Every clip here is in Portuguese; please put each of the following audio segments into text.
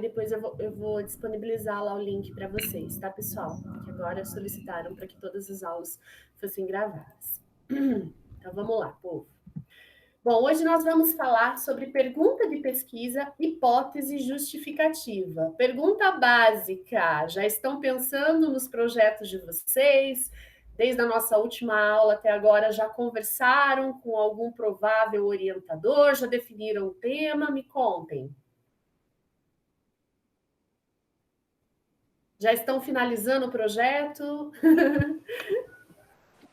Aí depois eu vou disponibilizar lá o link para vocês, tá, pessoal? Que agora solicitaram para que todas as aulas fossem gravadas. Então vamos lá, povo. Bom, hoje nós vamos falar sobre pergunta de pesquisa, hipótese justificativa. Pergunta básica: já estão pensando nos projetos de vocês? Desde a nossa última aula até agora, já conversaram com algum provável orientador? Já definiram o tema? Me contem. Já estão finalizando o projeto?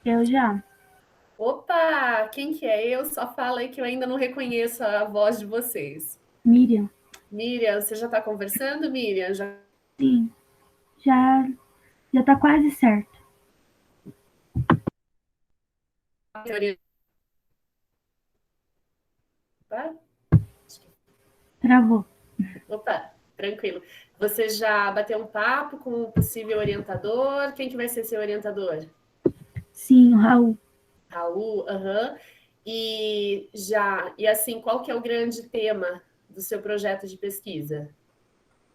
Eu já. Opa, quem que é? Eu só falo aí que eu ainda não reconheço a voz de vocês. Miriam. Miriam, você já está conversando, Miriam? Sim, já tá quase certo. Opa, Travou. opa, tranquilo. Você já bateu um papo com o possível orientador? Quem que vai ser seu orientador? Sim, o Raul. Raul, aham. E assim, qual que é o grande tema do seu projeto de pesquisa?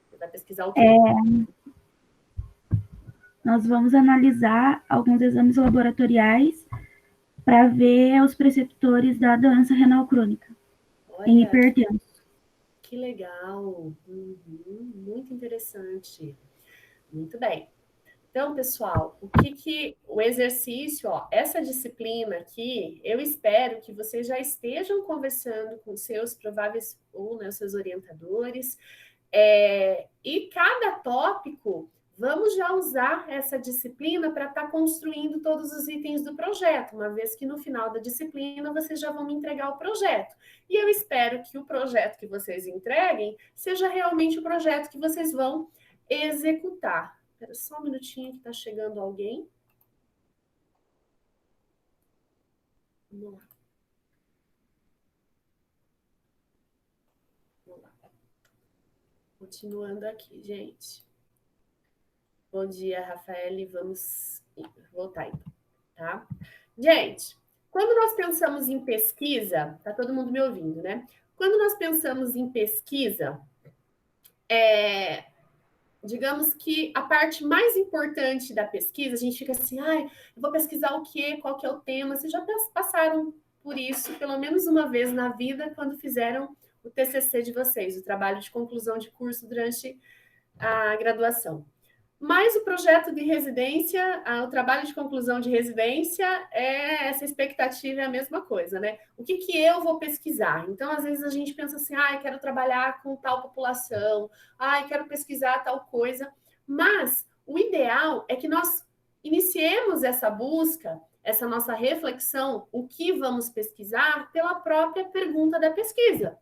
Você vai pesquisar o quê? Nós vamos analisar alguns exames laboratoriais para ver os preceptores da doença renal crônica em Olha, hipertensos. que legal. Muito interessante. Muito bem. Então, pessoal, o exercício, ó, essa disciplina aqui, eu espero que vocês já estejam conversando com seus prováveis ou né, seus orientadores, e cada tópico, vamos já usar essa disciplina para estar construindo todos os itens do projeto, uma vez que no final da disciplina vocês já vão me entregar o projeto. E eu espero que o projeto que vocês entreguem seja realmente o projeto que vocês vão executar. Espera só um minutinho que está chegando alguém. Vamos lá. Vamos lá. Continuando aqui, gente. Bom dia, Rafael. Vamos voltar então, tá? Gente, quando nós pensamos em pesquisa, tá todo mundo me ouvindo, né? Quando nós pensamos em pesquisa, digamos que a parte mais importante da pesquisa, a gente fica assim, ai, eu vou pesquisar o quê? Qual que é o tema? Vocês já passaram por isso pelo menos uma vez na vida quando fizeram o TCC de vocês, o trabalho de conclusão de curso durante a graduação. Mas o projeto de residência, o trabalho de conclusão de residência, essa expectativa é a mesma coisa, né? O que eu vou pesquisar? Então, às vezes a gente pensa assim, quero trabalhar com tal população, quero pesquisar tal coisa. Mas o ideal é que nós iniciemos essa busca, essa nossa reflexão, o que vamos pesquisar, pela própria pergunta da pesquisa.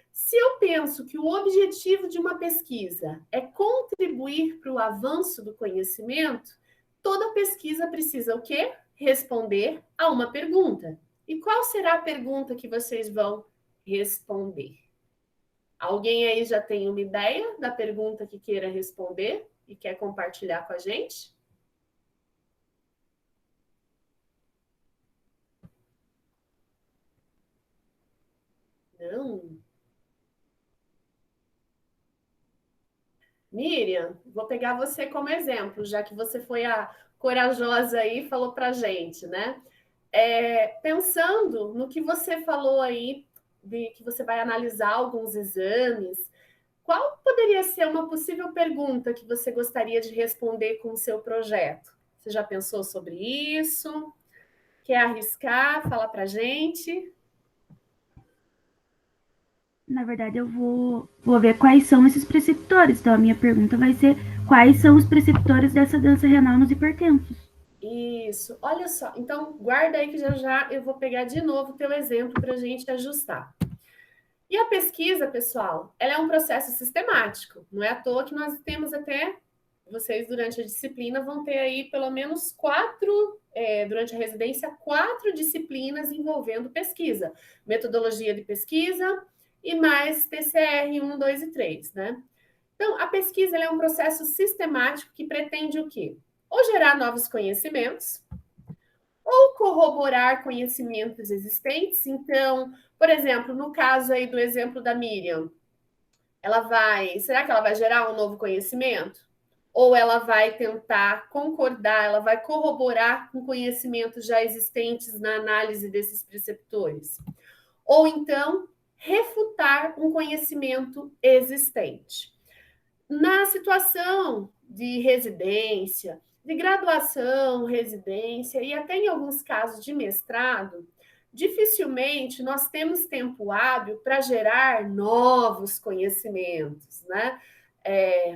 Se eu penso que o objetivo de uma pesquisa é contribuir para o avanço do conhecimento, toda pesquisa precisa o quê? Responder a uma pergunta. E qual será a pergunta que vocês vão responder? Alguém aí já tem uma ideia da pergunta que queira responder e quer compartilhar com a gente? Não? Miriam, vou pegar você como exemplo, já que você foi a corajosa aí e falou para a gente, né? Pensando no que você falou aí, de que você vai analisar alguns exames, qual poderia ser uma possível pergunta que você gostaria de responder com o seu projeto? Você já pensou sobre isso? Quer arriscar? Fala para a gente. Na verdade, eu vou ver quais são esses preceptores. Então, a minha pergunta vai ser quais são os preceptores dessa doença renal nos hipertensos. Isso, olha só. Então, guarda aí que já já eu vou pegar de novo o teu exemplo para a gente ajustar. E a pesquisa, pessoal, ela é um processo sistemático. Não é à toa que nós temos até, vocês durante a disciplina vão ter aí pelo menos durante a residência, 4 disciplinas envolvendo pesquisa. Metodologia de pesquisa e mais TCR 1, 2 e 3, né? Então, a pesquisa ela é um processo sistemático que pretende o quê? Ou gerar novos conhecimentos, ou corroborar conhecimentos existentes. Então, por exemplo, no caso aí do exemplo da Miriam, será que ela vai gerar um novo conhecimento? Ou ela vai tentar concordar, ela vai corroborar com conhecimentos já existentes na análise desses preceptores? Ou então, refutar um conhecimento existente? Na situação de residência, de graduação, residência e até em alguns casos de mestrado, dificilmente nós temos tempo hábil para gerar novos conhecimentos, né?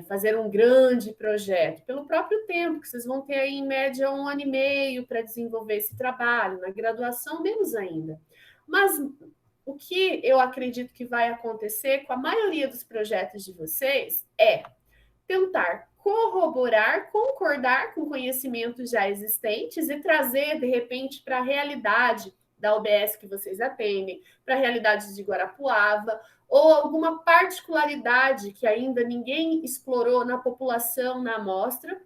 Fazer um grande projeto, pelo próprio tempo, que vocês vão ter aí em média 1 ano e meio para desenvolver esse trabalho, na graduação, menos ainda. Mas o que eu acredito que vai acontecer com a maioria dos projetos de vocês é tentar corroborar, concordar com conhecimentos já existentes e trazer, de repente, para a realidade da UBS que vocês atendem, para a realidade de Guarapuava, ou alguma particularidade que ainda ninguém explorou na população, na amostra,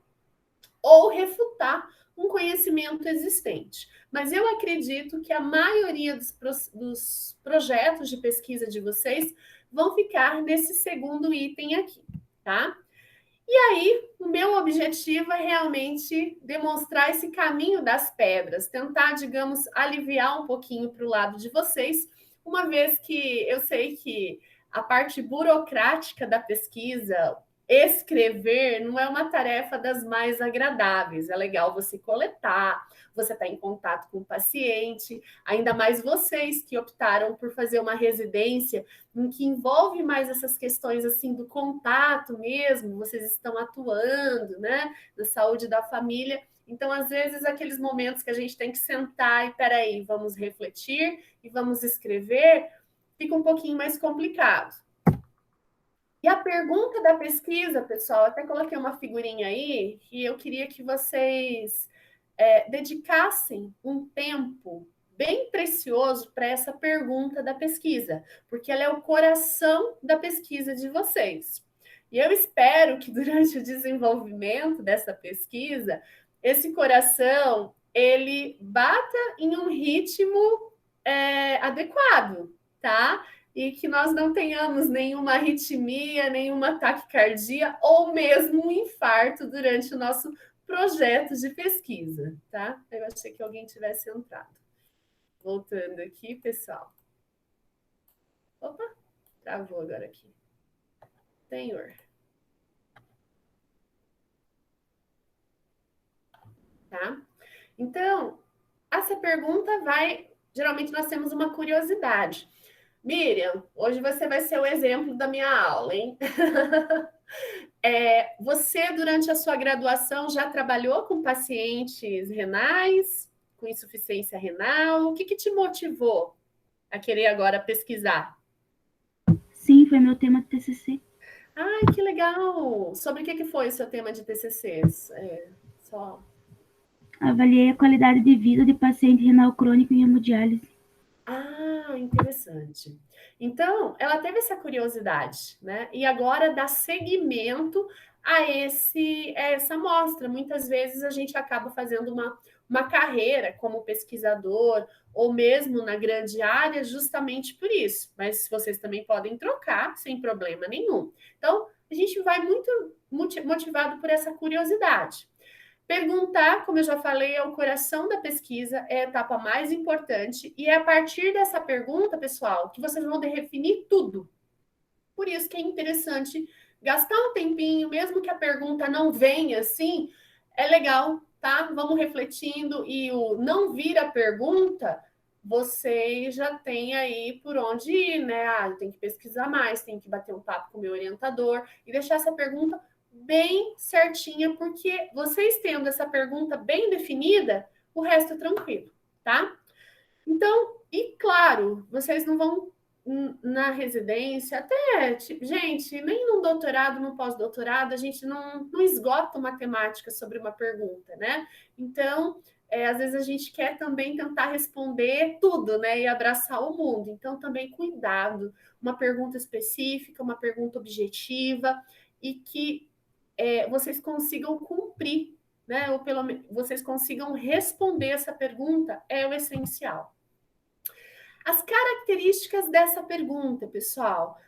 ou refutar um conhecimento existente. Mas eu acredito que a maioria dos projetos de pesquisa de vocês vão ficar nesse segundo item aqui, tá? E aí, o meu objetivo é realmente demonstrar esse caminho das pedras, tentar, digamos, aliviar um pouquinho para o lado de vocês, uma vez que eu sei que a parte burocrática da pesquisa, escrever, não é uma tarefa das mais agradáveis. É legal você coletar, você está em contato com o paciente, ainda mais vocês que optaram por fazer uma residência em que envolve mais essas questões assim do contato mesmo, vocês estão atuando, né, na saúde da família. Então, às vezes, aqueles momentos que a gente tem que sentar e, peraí, vamos refletir e vamos escrever, fica um pouquinho mais complicado. E a pergunta da pesquisa, pessoal, até coloquei uma figurinha aí, que eu queria que vocês dedicassem um tempo bem precioso para essa pergunta da pesquisa, porque ela é o coração da pesquisa de vocês. E eu espero que durante o desenvolvimento dessa pesquisa, esse coração ele bata em um ritmo adequado, tá? E que nós não tenhamos nenhuma arritmia, nenhuma taquicardia ou mesmo um infarto durante o nosso projeto de pesquisa, tá? Eu achei que alguém tivesse entrado. Voltando aqui, pessoal. Opa, travou agora aqui. Senhor. Tá? Então, essa pergunta vai... Geralmente nós temos uma curiosidade. Miriam, hoje você vai ser o exemplo da minha aula, hein? Você, durante a sua graduação, já trabalhou com pacientes renais, com insuficiência renal? O que te motivou a querer agora pesquisar? Sim, foi meu tema de TCC. Ai, que legal! Sobre o que foi o seu tema de TCCs? Só... Avaliei a qualidade de vida de paciente renal crônico em hemodiálise. Ah, interessante. Então, ela teve essa curiosidade, né? E agora dá seguimento a essa amostra. Muitas vezes a gente acaba fazendo uma carreira como pesquisador ou mesmo na grande área justamente por isso. Mas vocês também podem trocar sem problema nenhum. Então, a gente vai muito motivado por essa curiosidade. Perguntar, como eu já falei, é o coração da pesquisa, é a etapa mais importante, e é a partir dessa pergunta, pessoal, que vocês vão definir tudo. Por isso que é interessante gastar um tempinho, mesmo que a pergunta não venha assim, é legal, tá? Vamos refletindo, e o não vir a pergunta, vocês já têm aí por onde ir, né? Tem que pesquisar mais, tem que bater um papo com o meu orientador, e deixar essa pergunta bem certinha, porque vocês tendo essa pergunta bem definida, o resto é tranquilo, tá? Então, e claro, vocês não vão na residência, até, gente, nem no doutorado, no pós-doutorado, a gente não esgota uma temática sobre uma pergunta, né? Então, às vezes a gente quer também tentar responder tudo, né? E abraçar o mundo. Então, também cuidado, uma pergunta específica, uma pergunta objetiva, e que vocês consigam cumprir, né? Ou pelo menos vocês consigam responder essa pergunta, é o essencial. As características dessa pergunta, pessoal.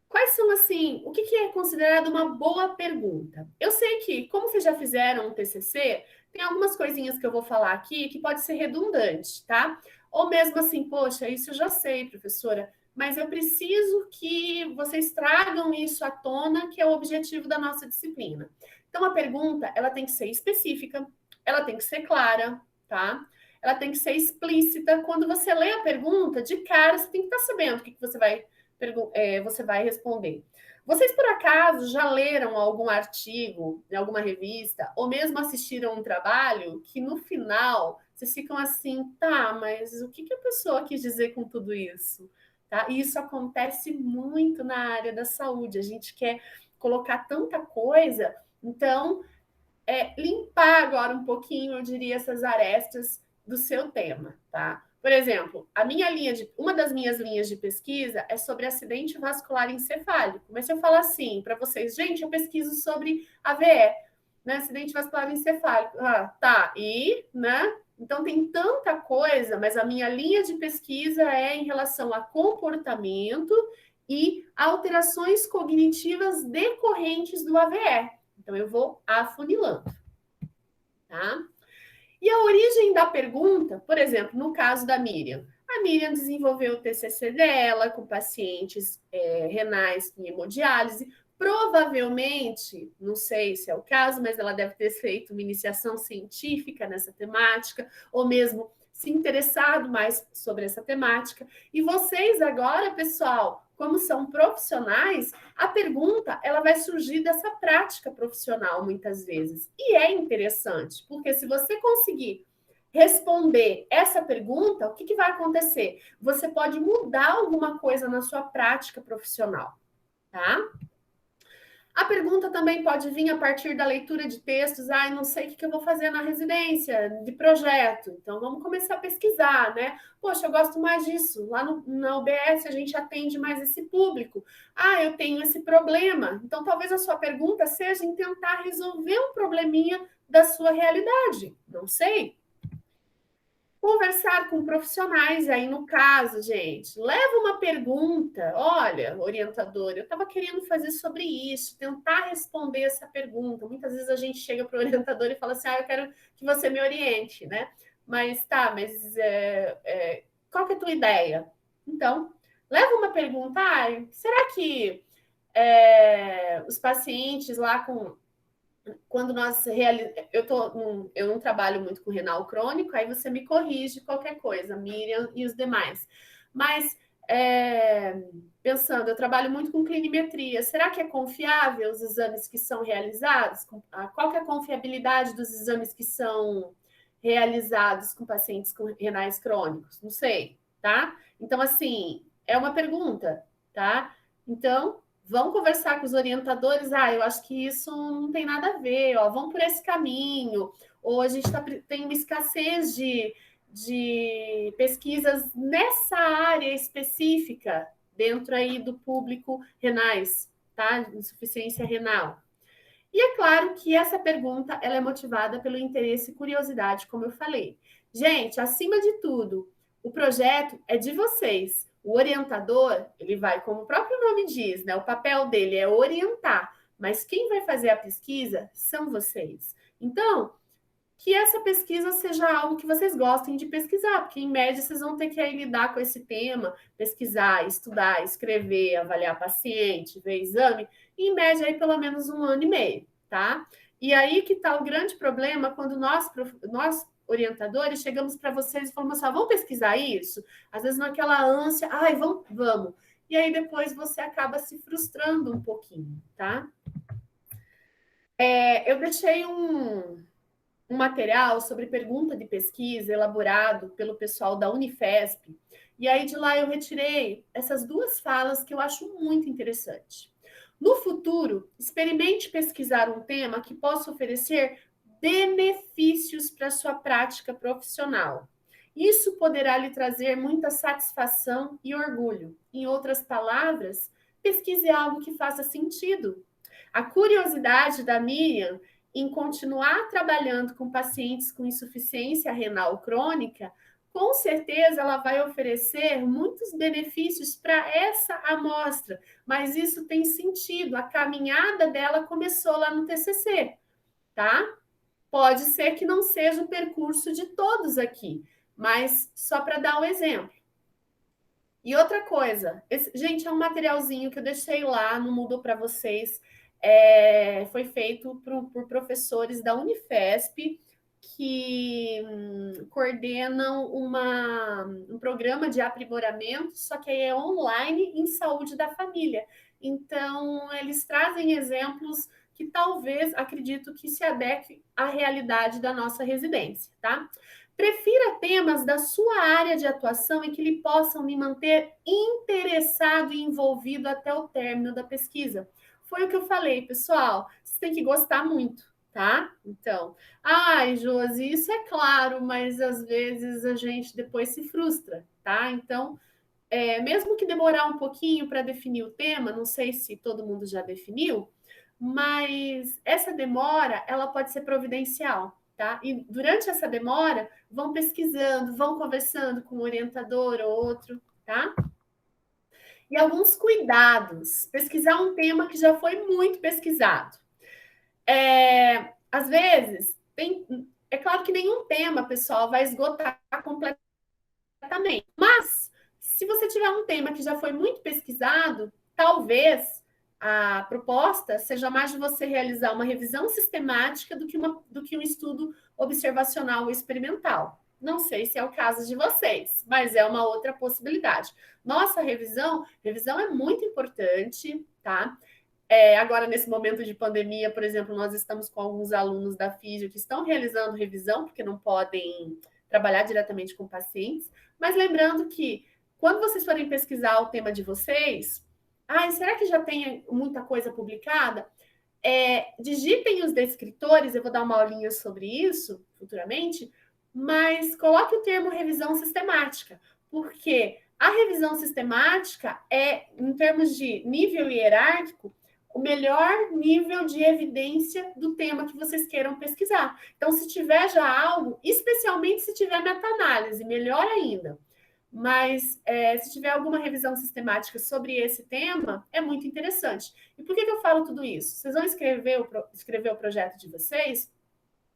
Quais são, assim, o que é considerado uma boa pergunta? Eu sei que, como vocês já fizeram um TCC, tem algumas coisinhas que eu vou falar aqui que pode ser redundante, tá? Ou mesmo assim, poxa, isso eu já sei, professora, mas eu preciso que vocês tragam isso à tona, que é o objetivo da nossa disciplina. Então, a pergunta, ela tem que ser específica, ela tem que ser clara, tá? Ela tem que ser explícita. Quando você lê a pergunta, de cara, você tem que estar sabendo o que você vai responder. Vocês, por acaso, já leram algum artigo em alguma revista, ou mesmo assistiram um trabalho que no final vocês ficam assim, tá, mas o que a pessoa quis dizer com tudo isso? Tá? E isso acontece muito na área da saúde. A gente quer colocar tanta coisa, então limpar agora um pouquinho, eu diria, essas arestas do seu tema, tá? Por exemplo, uma das minhas linhas de pesquisa é sobre acidente vascular encefálico. Mas se eu falar assim para vocês, gente, eu pesquiso sobre AVE, né? Acidente vascular encefálico. Ah, tá. E, né? Então tem tanta coisa, mas a minha linha de pesquisa é em relação a comportamento e alterações cognitivas decorrentes do AVE. Então eu vou afunilando, tá? E a origem da pergunta, por exemplo, no caso da Miriam. A Miriam desenvolveu o TCC dela com pacientes renais com hemodiálise. Provavelmente, não sei se é o caso, mas ela deve ter feito uma iniciação científica nessa temática, ou mesmo se interessado mais sobre essa temática. E vocês agora, pessoal, como são profissionais, a pergunta ela vai surgir dessa prática profissional muitas vezes. E é interessante, porque se você conseguir responder essa pergunta, o que vai acontecer? Você pode mudar alguma coisa na sua prática profissional, tá? A pergunta também pode vir a partir da leitura de textos. Ah, não sei o que eu vou fazer na residência, de projeto. Então, vamos começar a pesquisar, né? Poxa, eu gosto mais disso. Lá na UBS, a gente atende mais esse público. Ah, eu tenho esse problema. Então, talvez a sua pergunta seja em tentar resolver um probleminha da sua realidade. Não sei. Conversar com profissionais aí no caso, gente. Leva uma pergunta. Olha, orientador, eu estava querendo fazer sobre isso, tentar responder essa pergunta. Muitas vezes a gente chega para o orientador e fala assim: eu quero que você me oriente, né? Mas tá, mas qual que é a tua ideia? Então, leva uma pergunta. Será que os pacientes lá com quando nós eu não trabalho muito com renal crônico, aí você me corrige qualquer coisa, Miriam e os demais. Mas pensando, eu trabalho muito com clinimetria. Será que é confiável os exames que são realizados? Qual que é a confiabilidade dos exames que são realizados com pacientes com renais crônicos? Não sei, tá? Então, assim, é uma pergunta, tá? Então, vão conversar com os orientadores. Eu acho que isso não tem nada a ver, ó, vão por esse caminho. Ou a gente tem uma escassez de pesquisas nessa área específica, dentro aí do público renais, tá? Insuficiência renal. E é claro que essa pergunta ela é motivada pelo interesse e curiosidade, como eu falei. Gente, acima de tudo, o projeto é de vocês. O orientador, ele vai, como o próprio nome diz, né? O papel dele é orientar, mas quem vai fazer a pesquisa são vocês. Então, que essa pesquisa seja algo que vocês gostem de pesquisar, porque em média vocês vão ter que aí lidar com esse tema, pesquisar, estudar, escrever, avaliar paciente, ver exame, em média aí pelo menos 1 ano e meio, tá? E aí que está o grande problema quando nós orientadores chegamos para vocês e falamos assim, vamos pesquisar isso? Às vezes naquela ânsia, vamos. E aí depois você acaba se frustrando um pouquinho, tá? Eu deixei um material sobre pergunta de pesquisa elaborado pelo pessoal da Unifesp. E aí de lá eu retirei essas 2 falas que eu acho muito interessante. No futuro, experimente pesquisar um tema que possa oferecer benefícios para a sua prática profissional. Isso poderá lhe trazer muita satisfação e orgulho. Em outras palavras, pesquise algo que faça sentido. A curiosidade da Miriam em continuar trabalhando com pacientes com insuficiência renal crônica com certeza ela vai oferecer muitos benefícios para essa amostra, mas isso tem sentido. A caminhada dela começou lá no TCC, tá? Pode ser que não seja o percurso de todos aqui, mas só para dar um exemplo. E outra coisa, gente, é um materialzinho que eu deixei lá no Moodle para vocês. Foi feito por professores da Unifesp que coordenam um programa de aprimoramento, só que aí é online em saúde da família. Então, eles trazem exemplos que talvez, acredito que se adeque à realidade da nossa residência, tá? Prefira temas da sua área de atuação em que lhe possam me manter interessado e envolvido até o término da pesquisa. Foi o que eu falei, pessoal. Você tem que gostar muito, tá? Então, ai, Josi, isso é claro, mas às vezes a gente depois se frustra, tá? Então, mesmo que demorar um pouquinho para definir o tema, não sei se todo mundo já definiu, mas essa demora, ela pode ser providencial, tá? E durante essa demora, vão pesquisando, vão conversando com um orientador ou outro, tá? E alguns cuidados. Pesquisar um tema que já foi muito pesquisado. Às vezes, é claro que nenhum tema, pessoal, vai esgotar completamente. Mas, se você tiver um tema que já foi muito pesquisado, talvez a proposta seja mais de você realizar uma revisão sistemática do que um estudo observacional ou experimental. Não sei se é o caso de vocês, mas é uma outra possibilidade. Nossa revisão é muito importante, tá? Agora, nesse momento de pandemia, por exemplo, nós estamos com alguns alunos da Físio que estão realizando revisão, porque não podem trabalhar diretamente com pacientes, mas lembrando que quando vocês forem pesquisar o tema de vocês, será que já tem muita coisa publicada? Digitem os descritores, eu vou dar uma aulinha sobre isso futuramente, mas coloque o termo revisão sistemática, porque a revisão sistemática em termos de nível hierárquico, o melhor nível de evidência do tema que vocês queiram pesquisar. Então, se tiver já algo, especialmente se tiver meta-análise, melhor ainda. Mas se tiver alguma revisão sistemática sobre esse tema, é muito interessante. E por que eu falo tudo isso? Vocês vão escrever o projeto de vocês.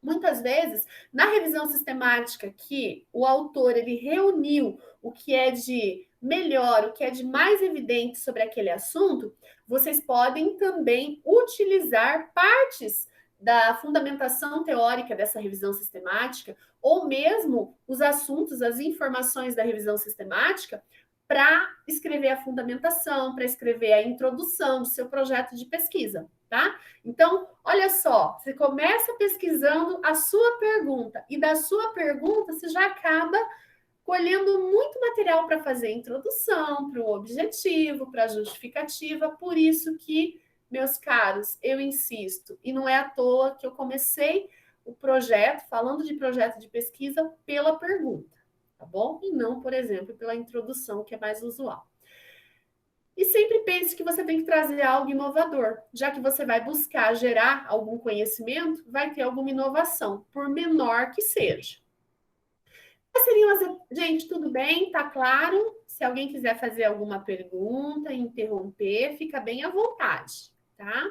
Muitas vezes, na revisão sistemática que o autor ele reuniu o que é de melhor, o que é de mais evidente sobre aquele assunto, vocês podem também utilizar partes da fundamentação teórica dessa revisão sistemática, ou mesmo os assuntos, as informações da revisão sistemática, para escrever a fundamentação, para escrever a introdução do seu projeto de pesquisa, tá? Então, olha só, você começa pesquisando a sua pergunta, e da sua pergunta você já acaba colhendo muito material para fazer a introdução, para o objetivo, para a justificativa. Por isso que, meus caros, eu insisto, e não é à toa que eu comecei o projeto, falando de projeto de pesquisa, pela pergunta, tá bom? E não, por exemplo, pela introdução, que é mais usual. E sempre pense que você tem que trazer algo inovador, já que você vai buscar gerar algum conhecimento, vai ter alguma inovação, por menor que seja. Gente, tudo bem? Tá claro? Se alguém quiser fazer alguma pergunta, interromper, fica bem à vontade, tá?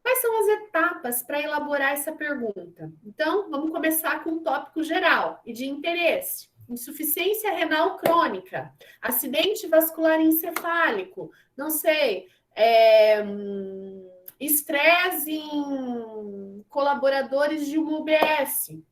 Quais são as etapas para elaborar essa pergunta? Então, vamos começar com um tópico geral e de interesse. Insuficiência renal crônica, acidente vascular encefálico, não sei, estresse em colaboradores de uma UBS.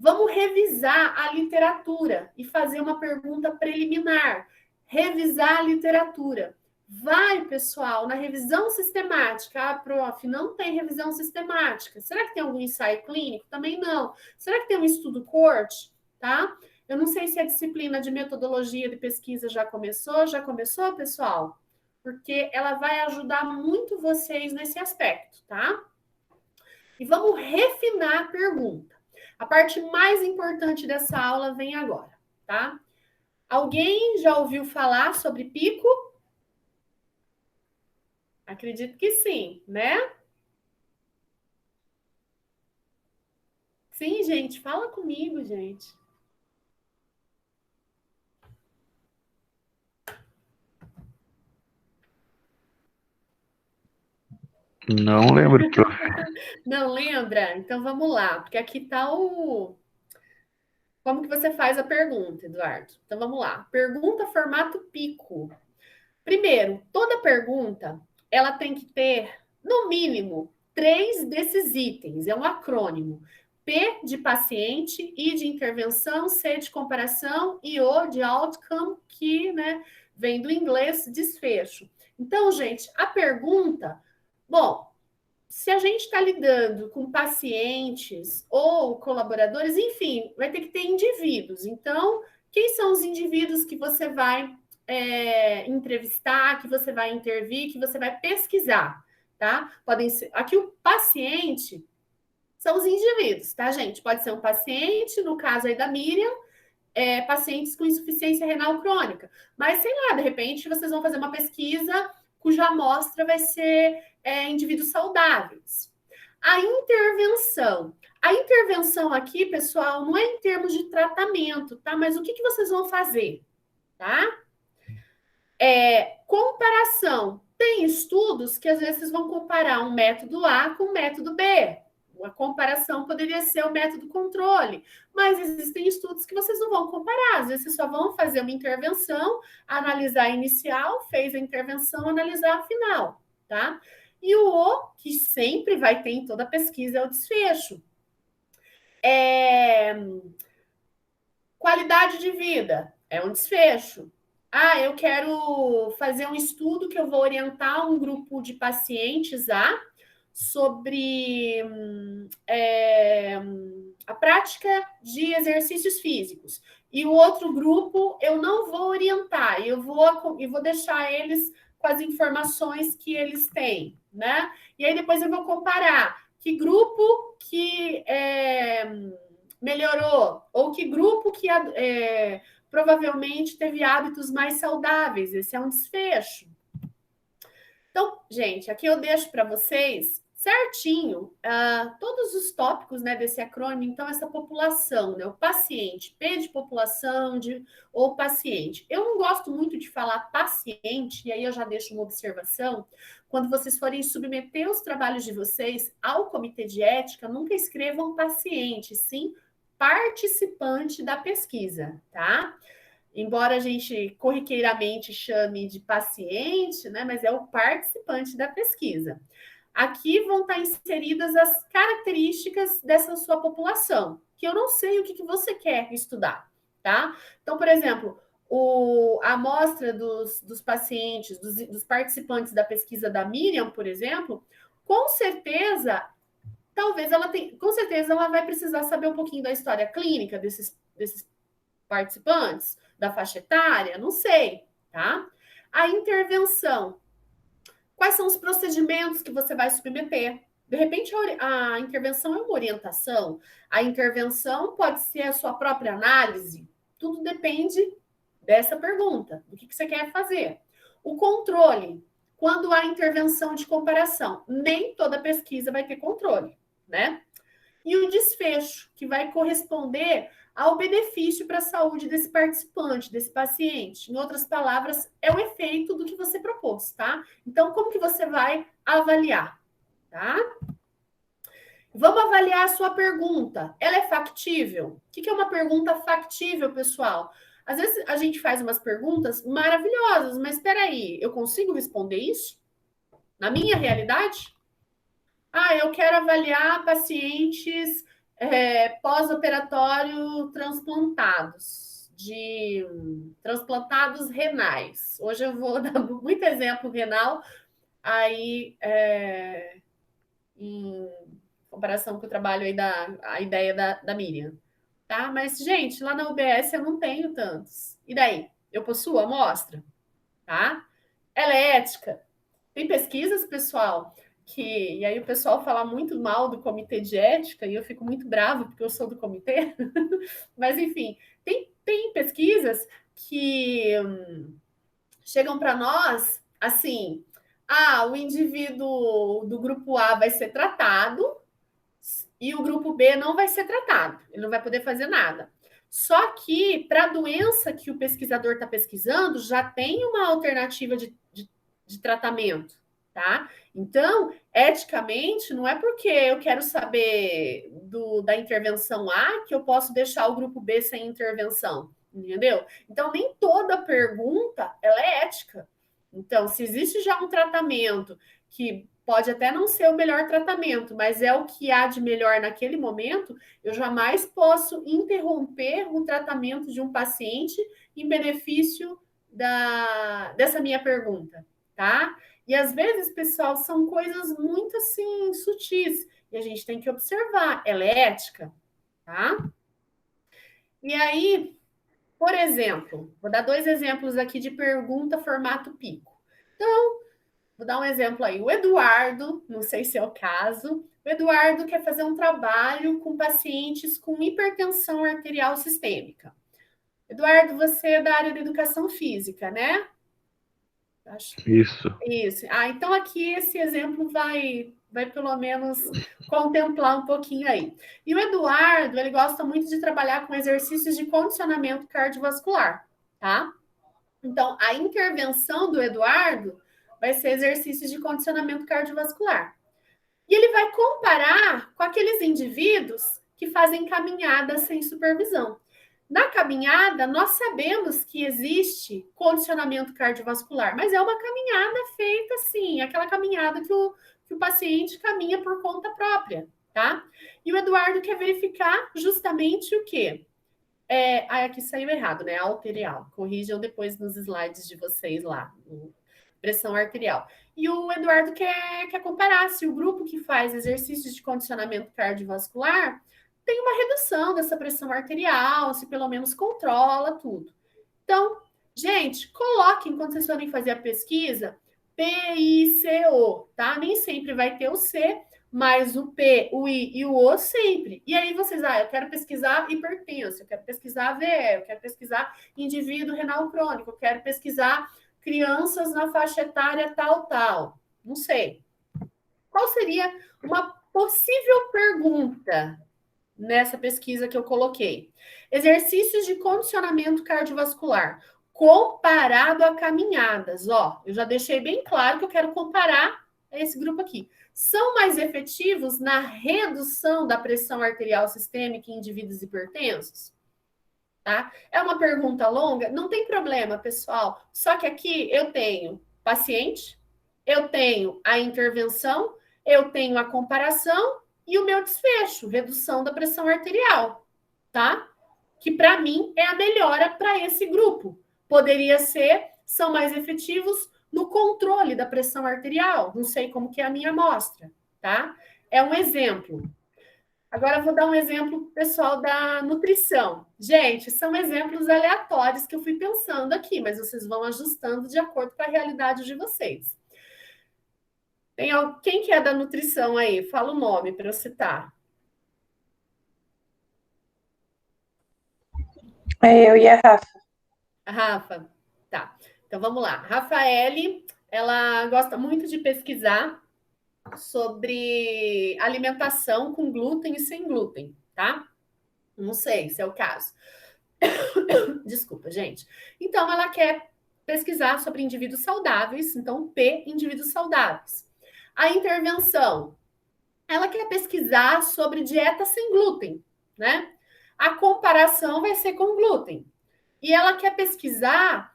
Vamos revisar a literatura e fazer uma pergunta preliminar. Revisar a literatura. Vai, pessoal, na revisão sistemática. Ah, prof, não tem revisão sistemática. Será que tem algum ensaio clínico? Também não. Será que tem um estudo corte? Tá? Eu não sei se a disciplina de metodologia de pesquisa já começou. Já começou, pessoal? Porque ela vai ajudar muito vocês nesse aspecto, tá? E vamos refinar a pergunta. A parte mais importante dessa aula vem agora, tá? Alguém já ouviu falar sobre pico? Acredito que sim, né? Sim, gente, fala comigo, gente. Não lembro, prof. Não lembra? Então vamos lá, porque aqui está o. Como que você faz a pergunta, Eduardo? Então vamos lá. Pergunta formato pico. Primeiro, toda pergunta ela tem que ter, no mínimo, 3 desses itens. É um acrônimo. P de paciente, I de intervenção, C de comparação e O de outcome, que, né, vem do inglês desfecho. Então, gente, a pergunta, bom, se a gente está lidando com pacientes ou colaboradores, enfim, vai ter que ter indivíduos. Então, quem são os indivíduos que você vai entrevistar, que você vai intervir, que você vai pesquisar, tá? Podem ser. Aqui o paciente são os indivíduos, tá, gente? Pode ser um paciente, no caso aí da Miriam, pacientes com insuficiência renal crônica. Mas, sei lá, de repente vocês vão fazer uma pesquisa cuja amostra vai ser indivíduos saudáveis. A intervenção. A intervenção aqui, pessoal, não é em termos de tratamento, tá? Mas o que vocês vão fazer, tá? Comparação. Tem estudos que às vezes vão comparar um método A com o método B. A comparação poderia ser o método controle, mas existem estudos que vocês não vão comparar, às vezes vocês só vão fazer uma intervenção, analisar a inicial, fez a intervenção, analisar a final, tá? E o que sempre vai ter em toda pesquisa é o desfecho. Qualidade de vida é um desfecho. Eu quero fazer um estudo que eu vou orientar um grupo de pacientes sobre a prática de exercícios físicos. E o outro grupo eu não vou orientar, eu vou deixar eles com as informações que eles têm, né? E aí depois eu vou comparar que grupo que melhorou, ou que grupo que provavelmente teve hábitos mais saudáveis. Esse é um desfecho. Então, gente, aqui eu deixo para vocês certinho todos os tópicos, né, desse acrônimo. Então, essa população, né, o paciente, P de população ou paciente. Eu não gosto muito de falar paciente, e aí eu já deixo uma observação. Quando vocês forem submeter os trabalhos de vocês ao comitê de ética, nunca escrevam paciente, sim participante da pesquisa, tá? Embora a gente corriqueiramente chame de paciente, né, mas é o participante da pesquisa. Aqui vão estar inseridas as características dessa sua população, que eu não sei o que você quer estudar, tá? Então, por exemplo, a amostra dos pacientes, dos participantes da pesquisa da Miriam, por exemplo, com certeza, com certeza ela vai precisar saber um pouquinho da história clínica desses participantes, da faixa etária, não sei, tá? A intervenção. Quais são os procedimentos que você vai submeter? De repente, a intervenção é uma orientação, a intervenção pode ser a sua própria análise, tudo depende dessa pergunta, do que você quer fazer. O controle, quando há intervenção de comparação, nem toda pesquisa vai ter controle, né? E o desfecho, que vai corresponder ao benefício para a saúde desse participante, desse paciente. Em outras palavras, é o efeito do que você propôs, tá? Então, como que você vai avaliar, tá? Vamos avaliar a sua pergunta. Ela é factível? O que é uma pergunta factível, pessoal? Às vezes a gente faz umas perguntas maravilhosas, mas espera aí, eu consigo responder isso? Na minha realidade? Eu quero avaliar pacientes pós-operatório transplantados renais. Hoje eu vou dar muito exemplo renal, aí em comparação com o trabalho aí a ideia da Miriam. Tá? Mas, gente, lá na UBS eu não tenho tantos. E daí? Eu possuo a amostra? Tá? Ela é ética? Tem pesquisas, pessoal, e aí o pessoal fala muito mal do comitê de ética, e eu fico muito bravo porque eu sou do comitê, mas enfim, tem pesquisas que chegam para nós assim, o indivíduo do grupo A vai ser tratado e o grupo B não vai ser tratado, ele não vai poder fazer nada. Só que para a doença que o pesquisador está pesquisando, já tem uma alternativa de tratamento. tá? Então, eticamente, não é porque eu quero saber da intervenção A que eu posso deixar o grupo B sem intervenção, entendeu? Então, nem toda pergunta ela é ética. Então, se existe já um tratamento que pode até não ser o melhor tratamento, mas é o que há de melhor naquele momento, eu jamais posso interromper o tratamento de um paciente em benefício dessa minha pergunta, tá? E às vezes, pessoal, são coisas muito assim sutis e a gente tem que observar. Ela é ética, tá? E aí, por exemplo, vou dar 2 exemplos aqui de pergunta formato pico. Então, vou dar um exemplo aí. O Eduardo, não sei se é o caso, o Eduardo quer fazer um trabalho com pacientes com hipertensão arterial sistêmica. Eduardo, você é da área da educação física, né? Acho Isso. isso. Ah, então aqui esse exemplo vai pelo menos contemplar um pouquinho aí. E o Eduardo, ele gosta muito de trabalhar com exercícios de condicionamento cardiovascular, tá? Então, a intervenção do Eduardo vai ser exercícios de condicionamento cardiovascular. E ele vai comparar com aqueles indivíduos que fazem caminhada sem supervisão. Na caminhada, nós sabemos que existe condicionamento cardiovascular, mas é uma caminhada feita assim, aquela caminhada que o paciente caminha por conta própria, tá? E o Eduardo quer verificar justamente o quê? Aqui saiu errado, né? Arterial. Corrijam depois nos slides de vocês lá. Pressão arterial. E o Eduardo quer comparar se o grupo que faz exercícios de condicionamento cardiovascular tem uma redução dessa pressão arterial, se pelo menos controla tudo. Então, gente, coloquem, quando vocês forem fazer a pesquisa, PICO, tá? Nem sempre vai ter o C, mas o P, o I e o O sempre. E aí vocês, eu quero pesquisar hipertenso, eu quero pesquisar AVE, eu quero pesquisar indivíduo renal crônico, eu quero pesquisar crianças na faixa etária tal. Não sei. Qual seria uma possível pergunta nessa pesquisa que eu coloquei? Exercícios de condicionamento cardiovascular comparado a caminhadas. Ó, eu já deixei bem claro que eu quero comparar esse grupo aqui. São mais efetivos na redução da pressão arterial sistêmica em indivíduos hipertensos? Tá? É uma pergunta longa? Não tem problema, pessoal. Só que aqui eu tenho paciente, eu tenho a intervenção, eu tenho a comparação e o meu desfecho, redução da pressão arterial, tá? Que para mim é a melhora para esse grupo. Poderia ser, são mais efetivos no controle da pressão arterial. Não sei como que é a minha amostra, tá? É um exemplo. Agora eu vou dar um exemplo pessoal da nutrição. Gente, são exemplos aleatórios que eu fui pensando aqui, mas vocês vão ajustando de acordo com a realidade de vocês. Quem que é da nutrição aí? Fala o nome para eu citar. Eu e a Rafa. A Rafa, tá. Então vamos lá. Rafaele, ela gosta muito de pesquisar sobre alimentação com glúten e sem glúten, tá? Não sei se é o caso. Desculpa, gente. Então, ela quer pesquisar sobre indivíduos saudáveis, então, P, indivíduos saudáveis. A intervenção, ela quer pesquisar sobre dieta sem glúten, né? A comparação vai ser com glúten. E ela quer pesquisar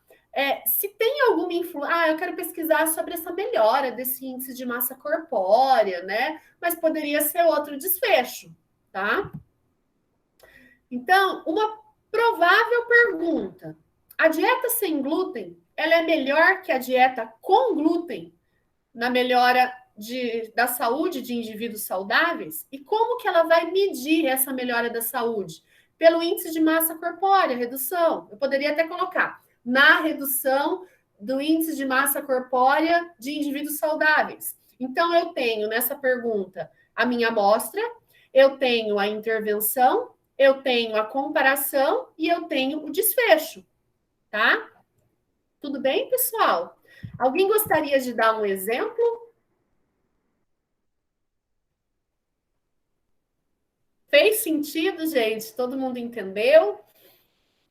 se tem alguma influência. Eu quero pesquisar sobre essa melhora desse índice de massa corpórea, né? Mas poderia ser outro desfecho, tá? Então, uma provável pergunta: a dieta sem glúten, ela é melhor que a dieta com glúten na melhora da saúde de indivíduos saudáveis? E como que ela vai medir essa melhora da saúde? Pelo índice de massa corpórea, redução. Eu poderia até colocar na redução do índice de massa corpórea de indivíduos saudáveis. Então, eu tenho nessa pergunta a minha amostra, eu tenho a intervenção, eu tenho a comparação e eu tenho o desfecho, tá? Tudo bem, pessoal? Alguém gostaria de dar um exemplo? Fez sentido, gente? Todo mundo entendeu?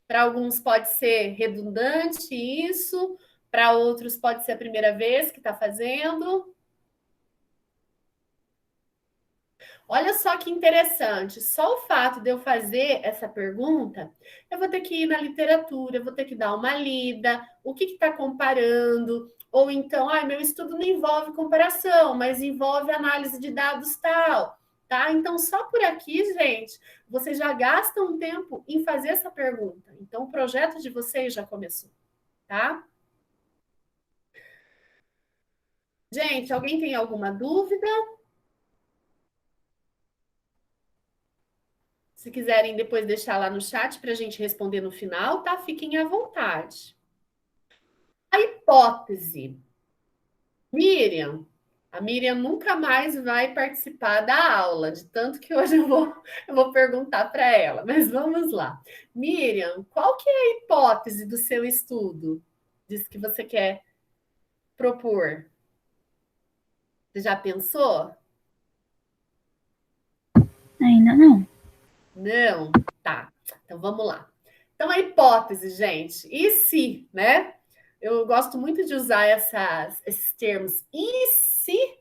Para alguns pode ser redundante isso, para outros pode ser a primeira vez que está fazendo. Olha só que interessante. Só o fato de eu fazer essa pergunta, eu vou ter que ir na literatura, eu vou ter que dar uma lida, o que está comparando, ou então, meu estudo não envolve comparação, mas envolve análise de dados tal, tá? Então, só por aqui, gente, vocês já gastam um tempo em fazer essa pergunta. Então, o projeto de vocês já começou, tá? Gente, alguém tem alguma dúvida? Se quiserem depois deixar lá no chat para a gente responder no final, tá? Fiquem à vontade. A hipótese. Miriam, a Miriam nunca mais vai participar da aula, de tanto que hoje eu vou perguntar para ela, mas vamos lá. Miriam, qual que é a hipótese do seu estudo? Diz que você quer propor. Você já pensou? Ainda não. Não? Tá. Então vamos lá. Então a hipótese, gente. E se, né? Eu gosto muito de usar esses termos. E se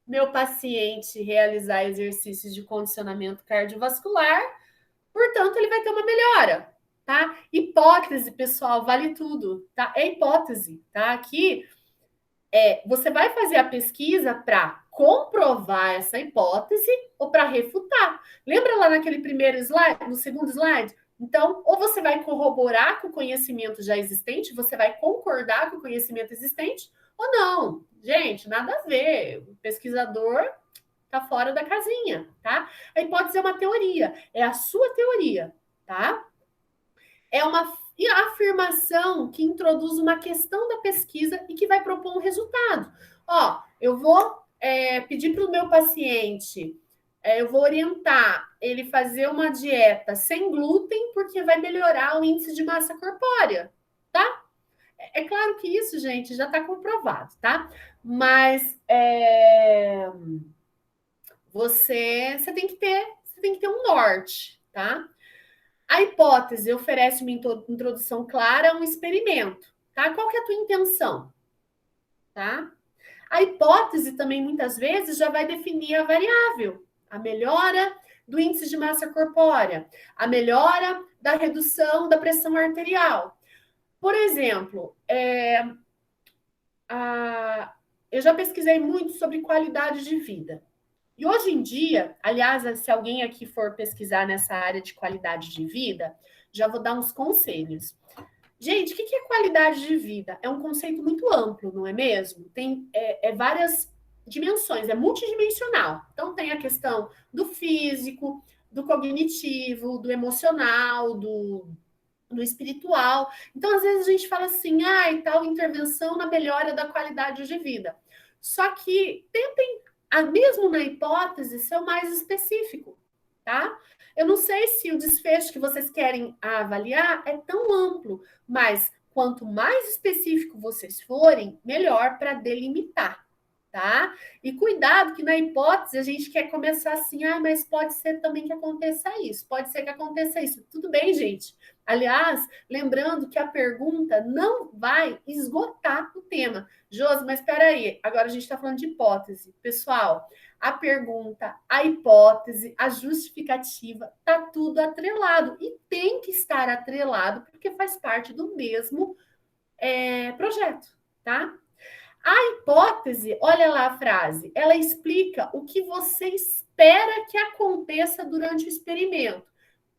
meu paciente realizar exercícios de condicionamento cardiovascular, portanto, ele vai ter uma melhora, tá? Hipótese, pessoal, vale tudo, tá? É hipótese, tá? Aqui você vai fazer a pesquisa para comprovar essa hipótese ou para refutar. Lembra lá naquele primeiro slide, no segundo slide? Então, ou você vai corroborar com o conhecimento já existente, você vai concordar com o conhecimento existente, ou não. Gente, nada a ver. O pesquisador está fora da casinha, tá? A hipótese é uma teoria, é a sua teoria, tá? É uma afirmação que introduz uma questão da pesquisa e que vai propor um resultado. Eu vou pedir para o meu paciente, eu vou orientar ele fazer uma dieta sem glúten, porque vai melhorar o índice de massa corpórea, tá? É claro que isso, gente, já está comprovado, tá? Mas você tem que ter um norte, tá? A hipótese oferece uma introdução clara a um experimento, tá? Qual que é a tua intenção, tá? A hipótese também, muitas vezes, já vai definir a variável, a melhora do índice de massa corpórea, a melhora da redução da pressão arterial. Por exemplo, eu já pesquisei muito sobre qualidade de vida. E hoje em dia, aliás, se alguém aqui for pesquisar nessa área de qualidade de vida, já vou dar uns conselhos. Gente, o que é qualidade de vida? É um conceito muito amplo, não é mesmo? Tem várias dimensões, é multidimensional. Então, tem a questão do físico, do cognitivo, do emocional, do espiritual. Então, às vezes, a gente fala assim, e tal intervenção na melhora da qualidade de vida. Só que tentem, mesmo na hipótese, ser o mais específico, tá? Eu não sei se o desfecho que vocês querem avaliar é tão amplo, mas quanto mais específico vocês forem, melhor para delimitar, tá? E cuidado que na hipótese a gente quer começar assim, mas pode ser também que aconteça isso, pode ser que aconteça isso. Tudo bem, gente. Aliás, lembrando que a pergunta não vai esgotar o tema. Josi, mas espera aí, agora a gente está falando de hipótese. Pessoal, a pergunta, a hipótese, a justificativa, tá tudo atrelado e tem que estar atrelado porque faz parte do mesmo projeto, tá? A hipótese, olha lá a frase, ela explica o que você espera que aconteça durante o experimento.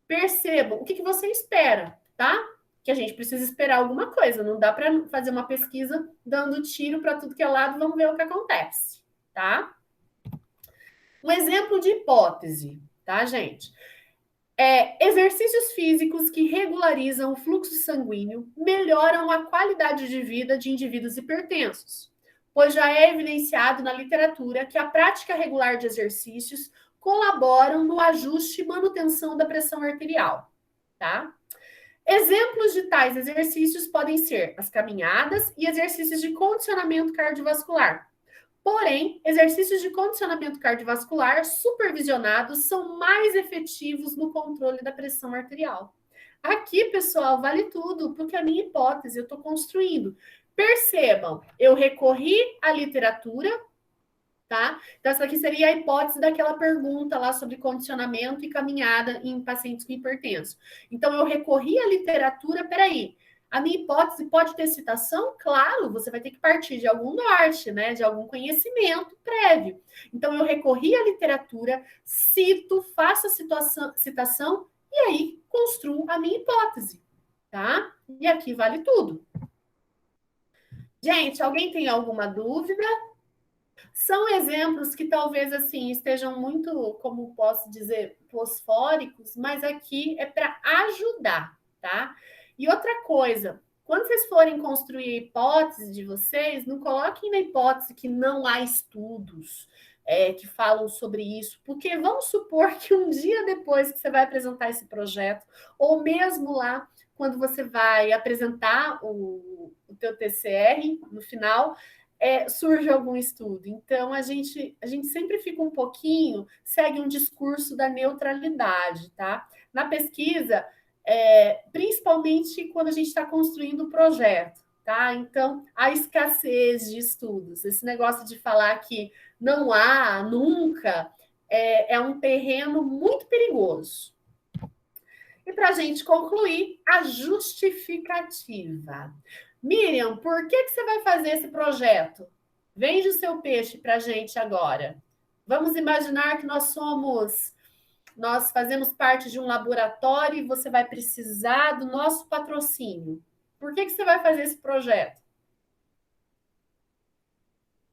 Percebam o que você espera, tá? Que a gente precisa esperar alguma coisa, não dá para fazer uma pesquisa dando tiro para tudo que é lado, vamos ver o que acontece, tá? Um exemplo de hipótese, tá, gente? Exercícios físicos que regularizam o fluxo sanguíneo melhoram a qualidade de vida de indivíduos hipertensos, pois já é evidenciado na literatura que a prática regular de exercícios colaboram no ajuste e manutenção da pressão arterial, tá? Exemplos de tais exercícios podem ser as caminhadas e exercícios de condicionamento cardiovascular. Porém, exercícios de condicionamento cardiovascular supervisionados são mais efetivos no controle da pressão arterial. Aqui, pessoal, vale tudo, porque a minha hipótese eu estou construindo. Percebam, eu recorri à literatura, tá? Então, essa aqui seria a hipótese daquela pergunta lá sobre condicionamento e caminhada em pacientes com hipertenso. Então, eu recorri à literatura, peraí, a minha hipótese pode ter citação? Claro, você vai ter que partir de algum norte, né? De algum conhecimento prévio. Então, eu recorri à literatura, cito, faço a citação e aí construo a minha hipótese, tá? E aqui vale tudo. Gente, alguém tem alguma dúvida? São exemplos que talvez assim estejam muito, como posso dizer, fosfóricos, mas aqui é para ajudar, tá? E outra coisa, quando vocês forem construir a hipótese de vocês, não coloquem na hipótese que não há estudos que falam sobre isso, porque vamos supor que um dia depois que você vai apresentar esse projeto, ou mesmo lá quando você vai apresentar o teu TCR no final, surge algum estudo. Então, a gente sempre fica um pouquinho, segue um discurso da neutralidade, tá? Na pesquisa, principalmente quando a gente está construindo o projeto, tá? Então, a escassez de estudos, esse negócio de falar que não há, nunca, é um terreno muito perigoso. E para a gente concluir, a justificativa. Miriam, por que você vai fazer esse projeto? Vende o seu peixe para a gente agora. Vamos imaginar que nós fazemos parte de um laboratório e você vai precisar do nosso patrocínio. Por que você vai fazer esse projeto?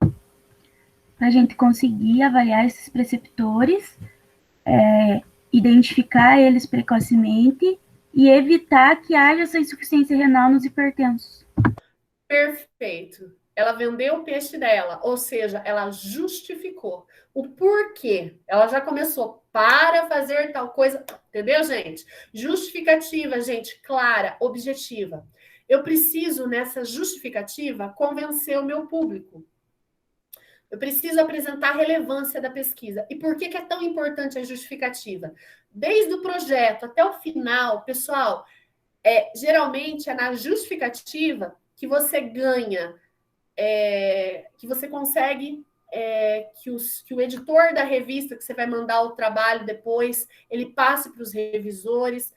Para a gente conseguir avaliar esses preceptores, identificar eles precocemente e evitar que haja essa insuficiência renal nos hipertensos. Perfeito. Ela vendeu o peixe dela, ou seja, ela justificou o porquê. Ela já começou para fazer tal coisa, entendeu, gente? Justificativa, gente, clara, objetiva. Eu preciso, nessa justificativa, convencer o meu público. Eu preciso apresentar a relevância da pesquisa. E por que é tão importante a justificativa? Desde o projeto até o final, pessoal, geralmente é na justificativa que você ganha, que você consegue que o editor da revista que você vai mandar o trabalho depois, ele passe para os revisores,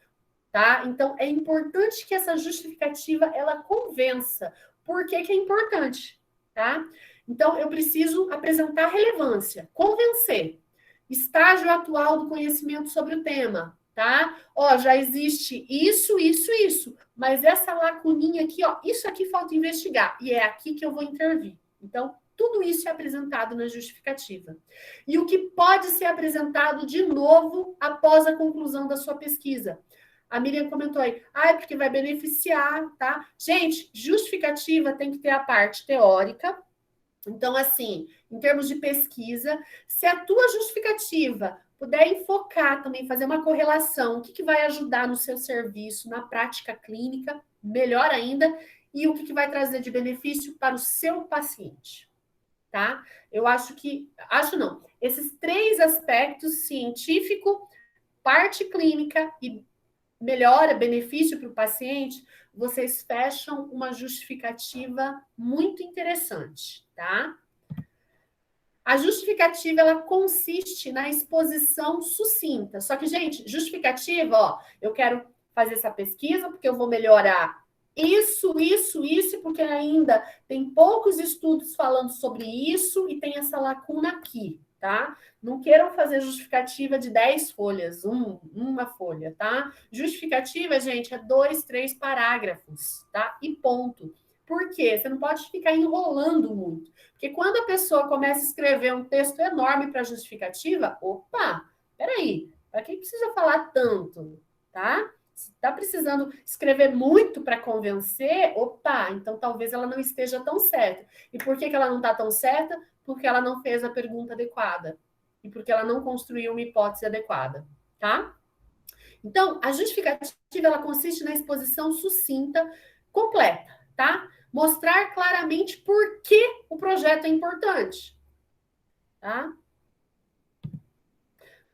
tá? Então, é importante que essa justificativa, ela convença. Por que é importante, tá? Então, eu preciso apresentar relevância, convencer. Estágio atual do conhecimento sobre o tema, tá? Ó, já existe isso, isso, isso, mas essa lacuninha aqui, ó, isso aqui falta investigar, e é aqui que eu vou intervir. Então, tudo isso é apresentado na justificativa. E o que pode ser apresentado de novo após a conclusão da sua pesquisa? A Miriam comentou aí, porque vai beneficiar, tá? Gente, justificativa tem que ter a parte teórica. Então, assim, em termos de pesquisa, se a tua justificativa puder enfocar também, fazer uma correlação, o que vai ajudar no seu serviço, na prática clínica, melhor ainda, e o que vai trazer de benefício para o seu paciente, tá? Eu acho não, esses 3 aspectos, científico, parte clínica e melhora, benefício para o paciente, vocês fecham uma justificativa muito interessante, tá? A justificativa, ela consiste na exposição sucinta. Só que, gente, justificativa, ó, eu quero fazer essa pesquisa porque eu vou melhorar isso, isso, isso, porque ainda tem poucos estudos falando sobre isso e tem essa lacuna aqui, tá? Não queiram fazer justificativa de 10 folhas, uma folha, tá? Justificativa, gente, é 2, 3 parágrafos, tá? E ponto. Por quê? Você não pode ficar enrolando muito. Porque quando a pessoa começa a escrever um texto enorme para justificativa, opa, peraí, para que precisa falar tanto, tá? Se está precisando escrever muito para convencer, opa, então talvez ela não esteja tão certa. E por que ela não está tão certa? Porque ela não fez a pergunta adequada. E porque ela não construiu uma hipótese adequada, tá? Então, a justificativa, ela consiste na exposição sucinta, completa, tá? Mostrar claramente por que o projeto é importante, tá?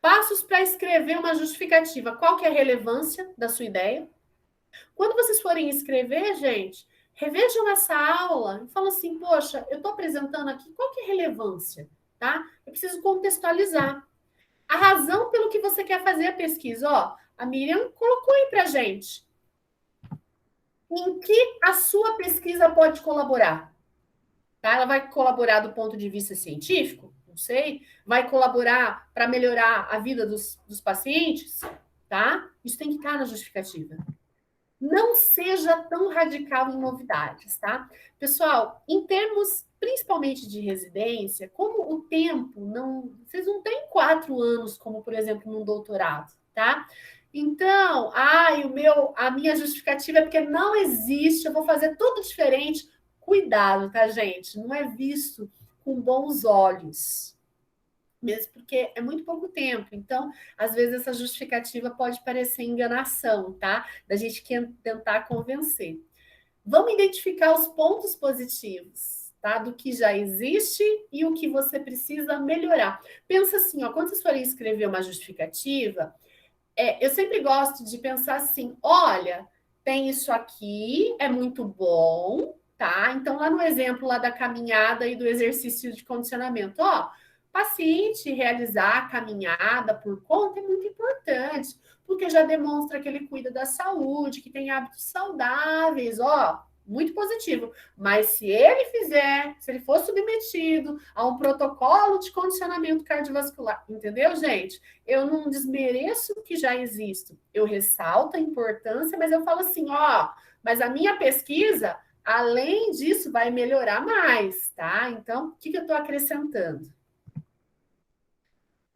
Passos para escrever uma justificativa. Qual que é a relevância da sua ideia? Quando vocês forem escrever, gente, revejam essa aula e falam assim, poxa, eu estou apresentando aqui, qual que é a relevância? tá? Eu preciso contextualizar. A razão pelo que você quer fazer a pesquisa, ó, a Miriam colocou aí pra gente. Em que a sua pesquisa pode colaborar? Tá? Ela vai colaborar do ponto de vista científico? Não sei. Vai colaborar para melhorar a vida dos pacientes? Tá? Isso tem que estar na justificativa. Não seja tão radical em novidades, tá? Pessoal, em termos principalmente de residência, como o tempo não. Vocês não têm 4 anos, como, por exemplo, num doutorado, tá? Então, a minha justificativa é porque não existe, eu vou fazer tudo diferente. Cuidado, tá, gente? Não é visto com bons olhos, mesmo porque é muito pouco tempo. Então, às vezes, essa justificativa pode parecer enganação, tá? Da gente tentar convencer. Vamos identificar os pontos positivos, tá? Do que já existe e o que você precisa melhorar. Pensa assim, ó, quando vocês forem escrever uma justificativa, eu sempre gosto de pensar assim: olha, tem isso aqui, é muito bom, tá? Então, lá no exemplo lá da caminhada e do exercício de condicionamento, ó, paciente realizar a caminhada por conta é muito importante, porque já demonstra que ele cuida da saúde, que tem hábitos saudáveis, ó, muito positivo. Mas se ele for submetido a um protocolo de condicionamento cardiovascular, entendeu, gente? Eu não desmereço o que já existe, eu ressalto a importância, mas eu falo assim, ó, mas a minha pesquisa, além disso, vai melhorar mais, tá? Então, o que eu estou acrescentando?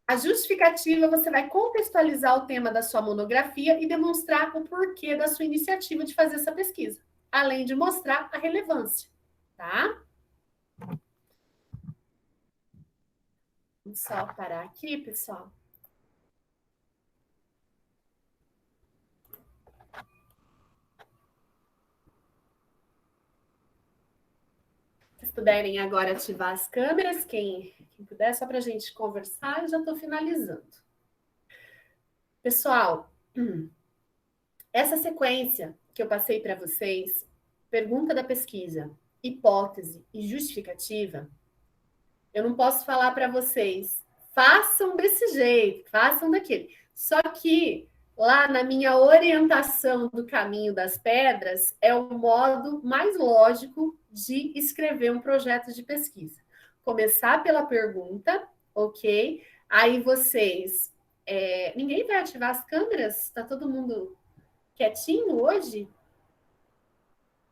A justificativa, você vai contextualizar o tema da sua monografia e demonstrar o porquê da sua iniciativa de fazer essa pesquisa, além de mostrar a relevância, tá? Vamos só parar aqui, pessoal. Se puderem agora ativar as câmeras, quem puder, só para a gente conversar, eu já estou finalizando. Pessoal, essa sequência que eu passei para vocês, pergunta da pesquisa, hipótese e justificativa, eu não posso falar para vocês, façam desse jeito, façam daquele. Só que lá na minha orientação do caminho das pedras, é o modo mais lógico de escrever um projeto de pesquisa. Começar pela pergunta, ok? Aí vocês. Ninguém vai ativar as câmeras? Está todo mundo quietinho hoje?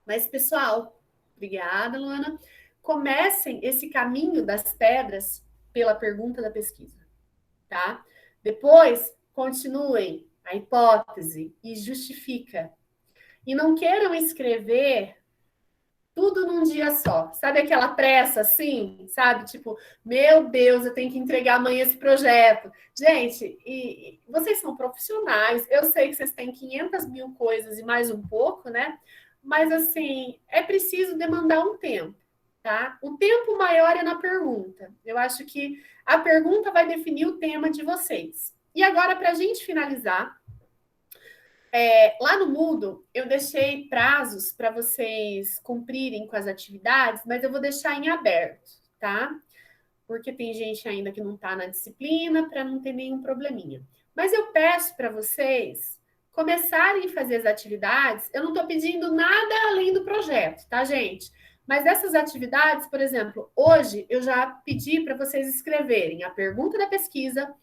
Mas, pessoal, obrigada, Luana. Comecem esse caminho das pedras pela pergunta da pesquisa, tá? Depois, continuem a hipótese e justifica. E não queiram escrever tudo num dia só. Sabe aquela pressa assim? Sabe? Tipo, meu Deus, eu tenho que entregar amanhã esse projeto. Gente, e vocês são profissionais. Eu sei que vocês têm 500 mil coisas e mais um pouco, né? Mas, assim, é preciso demandar um tempo, tá? O tempo maior é na pergunta. Eu acho que a pergunta vai definir o tema de vocês. E agora, para a gente finalizar, lá no Moodle, eu deixei prazos para vocês cumprirem com as atividades, mas eu vou deixar em aberto, tá? Porque tem gente ainda que não está na disciplina, para não ter nenhum probleminha. Mas eu peço para vocês começarem a fazer as atividades. Eu não estou pedindo nada além do projeto, tá, gente? Mas essas atividades, por exemplo, hoje eu já pedi para vocês escreverem a pergunta da pesquisa,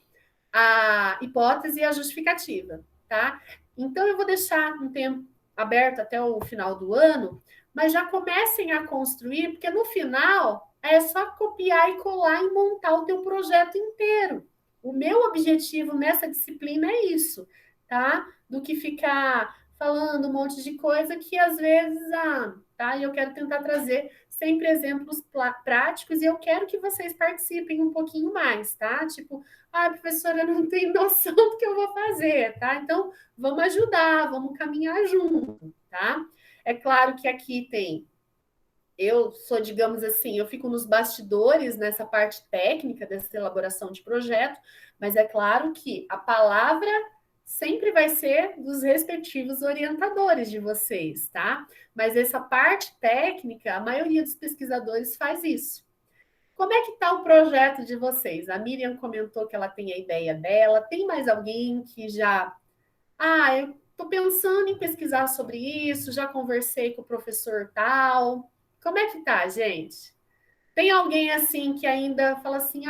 a hipótese e a justificativa, tá? Então, eu vou deixar um tempo aberto até o final do ano, mas já comecem a construir, porque no final é só copiar e colar e montar o teu projeto inteiro. O meu objetivo nessa disciplina é isso, tá? Do que ficar falando um monte de coisa que às vezes, tá? E eu quero tentar trazer sempre exemplos práticos e eu quero que vocês participem um pouquinho mais, tá? Tipo, professora, eu não tenho noção do que eu vou fazer, tá? Então, vamos ajudar, vamos caminhar junto, tá? É claro que aqui eu sou, digamos assim, eu fico nos bastidores nessa parte técnica dessa elaboração de projeto, mas é claro que a palavra sempre vai ser dos respectivos orientadores de vocês, tá? Mas essa parte técnica, a maioria dos pesquisadores faz isso. Como é que está o projeto de vocês? A Miriam comentou que ela tem a ideia dela. Tem mais alguém que já... Ah, eu estou pensando em pesquisar sobre isso, já conversei com o professor tal. Como é que tá, gente? Tem alguém assim que ainda fala assim,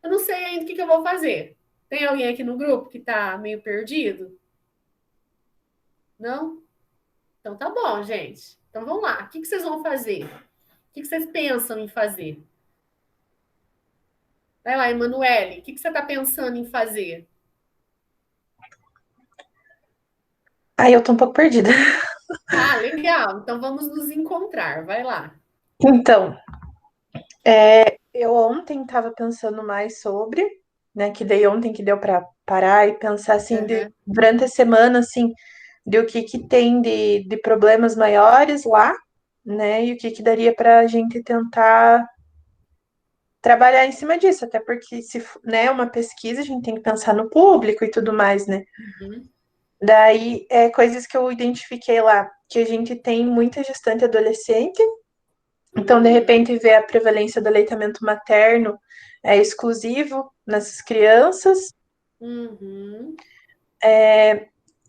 eu não sei ainda o que que eu vou fazer. Tem alguém aqui no grupo que está meio perdido? Não? Então tá bom, gente. Então vamos lá. O que que vocês vão fazer? O que que vocês pensam em fazer? Vai lá, Emanuele, o que que você está pensando em fazer? Aí eu tô um pouco perdida. Ah, legal. Então vamos nos encontrar. Vai lá. Então, eu ontem estava pensando mais sobre, né, que daí ontem que deu para parar e pensar assim Aham. durante a semana assim, de o que tem de problemas maiores lá, né, e o que daria para a gente tentar trabalhar em cima disso, até porque se, né, uma pesquisa, a gente tem que pensar no público e tudo mais, né? Uhum. Daí, coisas que eu identifiquei lá, que a gente tem muita gestante adolescente. Então, de repente, ver a prevalência do aleitamento materno é exclusivo nessas crianças. Uhum.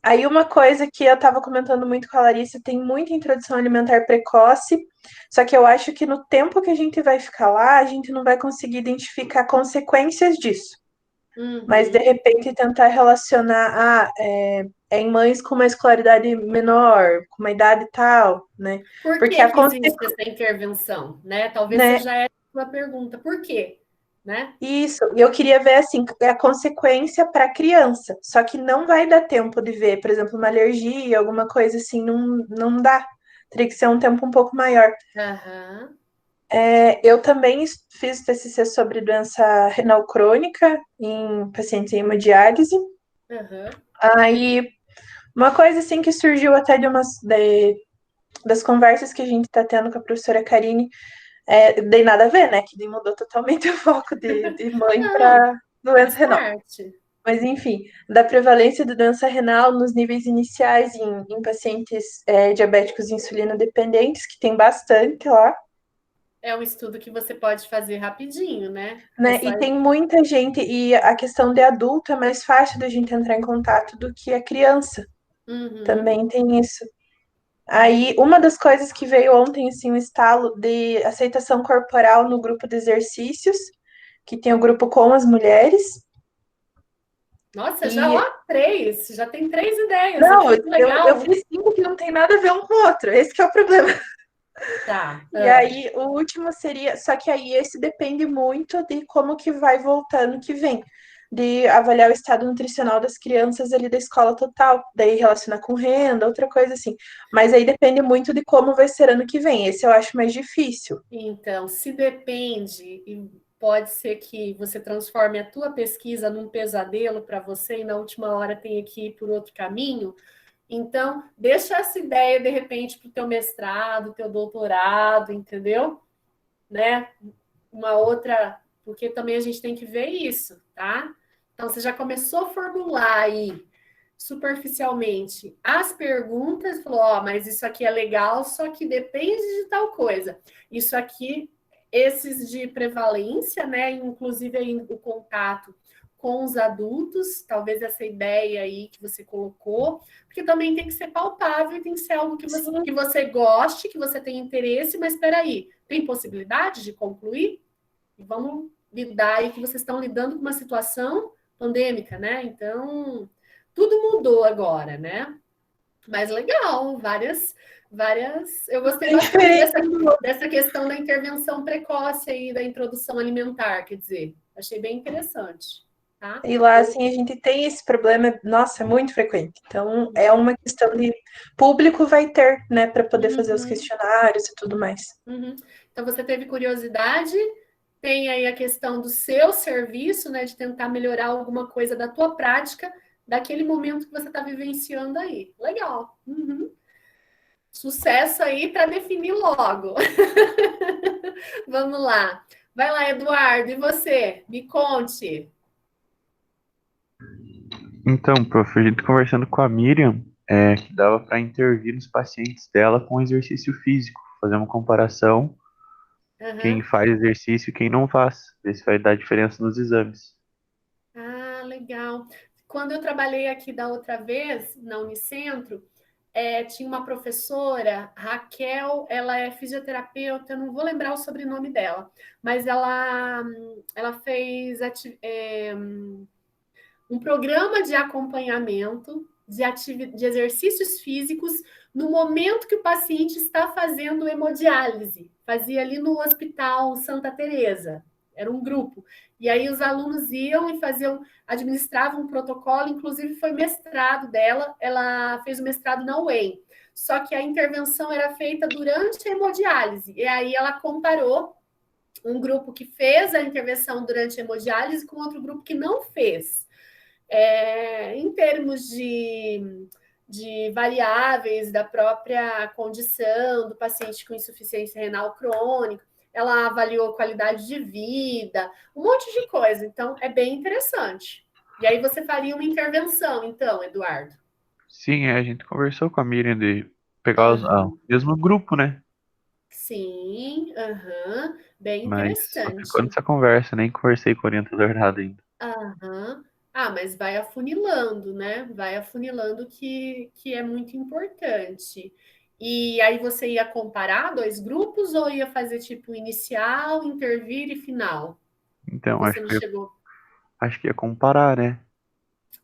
Aí, uma coisa que eu estava comentando muito com a Larissa, tem muita introdução alimentar precoce, só que eu acho que no tempo que a gente vai ficar lá, a gente não vai conseguir identificar consequências disso. Mas, de Uhum. repente, tentar relacionar, em mães com uma escolaridade menor, com uma idade tal, né? Por Porque que a que existe essa intervenção, né? Talvez né, seja essa a sua pergunta. Por quê? Né? isso, e eu queria ver assim, a consequência para a criança. Só que não vai dar tempo de ver, por exemplo, uma alergia, alguma coisa assim, não dá. Teria que ser um tempo um pouco maior. Aham. Eu também fiz TCC sobre doença renal crônica em pacientes em hemodiálise. Aham. Aí, uma coisa assim que surgiu até das conversas que a gente está tendo com a professora Karine, daí nada a ver, né? Que daí mudou totalmente o foco de mãe Não, para doença faz renal. parte. Mas, enfim, da prevalência de doença renal nos níveis iniciais em pacientes diabéticos insulino dependentes, que tem bastante lá, É um estudo que você pode fazer rapidinho, né? É né? só. E tem muita gente, e a questão de adulto é mais fácil da gente entrar em contato do que a criança. Uhum. Também tem isso. Aí, uma das coisas que veio ontem, assim, um estalo de aceitação corporal no grupo de exercícios, que tem o grupo com as mulheres. Nossa, já E ó, três, já tem três ideias não, aqui, que eu legal. fiz cinco que não tem nada a ver um com o outro. Esse que é o problema. Tá. E aí, o último seria, só que aí esse depende muito de como que vai voltar no que vem, de avaliar o estado nutricional das crianças ali da escola total, daí relacionar com renda, outra coisa assim. Mas aí depende muito de como vai ser ano que vem. Esse eu acho mais difícil. Então, se depende, e pode ser que você transforme a tua pesquisa num pesadelo para você e na última hora tenha que ir por outro caminho. Então, deixa essa ideia de repente para o teu mestrado, teu doutorado, entendeu? Né? Uma outra, porque também a gente tem que ver isso, tá? Então, você já começou a formular aí superficialmente as perguntas, falou, ó, mas isso aqui é legal, só que depende de tal coisa. Isso aqui, esses de prevalência, né? Inclusive aí o contato com os adultos, talvez essa ideia aí que você colocou, porque também tem que ser palpável e tem que ser algo Sim, que você goste, que você tenha interesse, mas espera aí, tem possibilidade de concluir? E vamos lidar aí que vocês estão lidando com uma situação pandêmica, né? Então, tudo mudou agora, né? Mas legal, várias. Eu gostei bem bastante diferente. dessa questão da intervenção precoce aí, da introdução alimentar, quer dizer, achei bem interessante, tá? E lá, Eu, assim, a gente tem esse problema, nossa, é muito frequente. Então, é uma questão de público vai ter, né, para poder fazer os uhum, questionários e tudo mais. uhum. Então, você teve curiosidade, tem aí a questão do seu serviço, né, de tentar melhorar alguma coisa da tua prática, daquele momento que você está vivenciando aí. Legal. Uhum. Sucesso aí para definir logo. Vamos lá. Vai lá, Eduardo, e você? Me conte. Então, prof, a gente conversando com a Miriam, que dava para intervir nos pacientes dela com exercício físico, fazer uma comparação quem Aham. faz exercício e quem não faz. Ver se vai dar diferença nos exames. Ah, legal. Quando eu trabalhei aqui da outra vez, na Unicentro, tinha uma professora, Raquel, ela é fisioterapeuta, eu não vou lembrar o sobrenome dela, mas ela fez um programa de acompanhamento de exercícios físicos no momento que o paciente está fazendo hemodiálise. Fazia ali no Hospital Santa Teresa. Era um grupo. E aí os alunos iam e administravam um protocolo, inclusive foi mestrado dela, ela fez o mestrado na UEM. Só que a intervenção era feita durante a hemodiálise. E aí ela comparou um grupo que fez a intervenção durante a hemodiálise com outro grupo que não fez. Em termos de variáveis da própria condição do paciente com insuficiência renal crônica, ela avaliou qualidade de vida, um monte de coisa. Então, é bem interessante. E aí você faria uma intervenção, então, Eduardo? Sim, a gente conversou com a Miriam de pegar o Aham. mesmo grupo, né? Sim, aham. Bem Mas só ficou interessante. nessa conversa, nem conversei com o orientador nada ainda. Aham. Ah, mas vai afunilando, né? Vai afunilando que é muito importante. E aí você ia comparar dois grupos ou ia fazer tipo inicial, intervir e final? Ou Então, você não chegou? acho que ia comparar, né?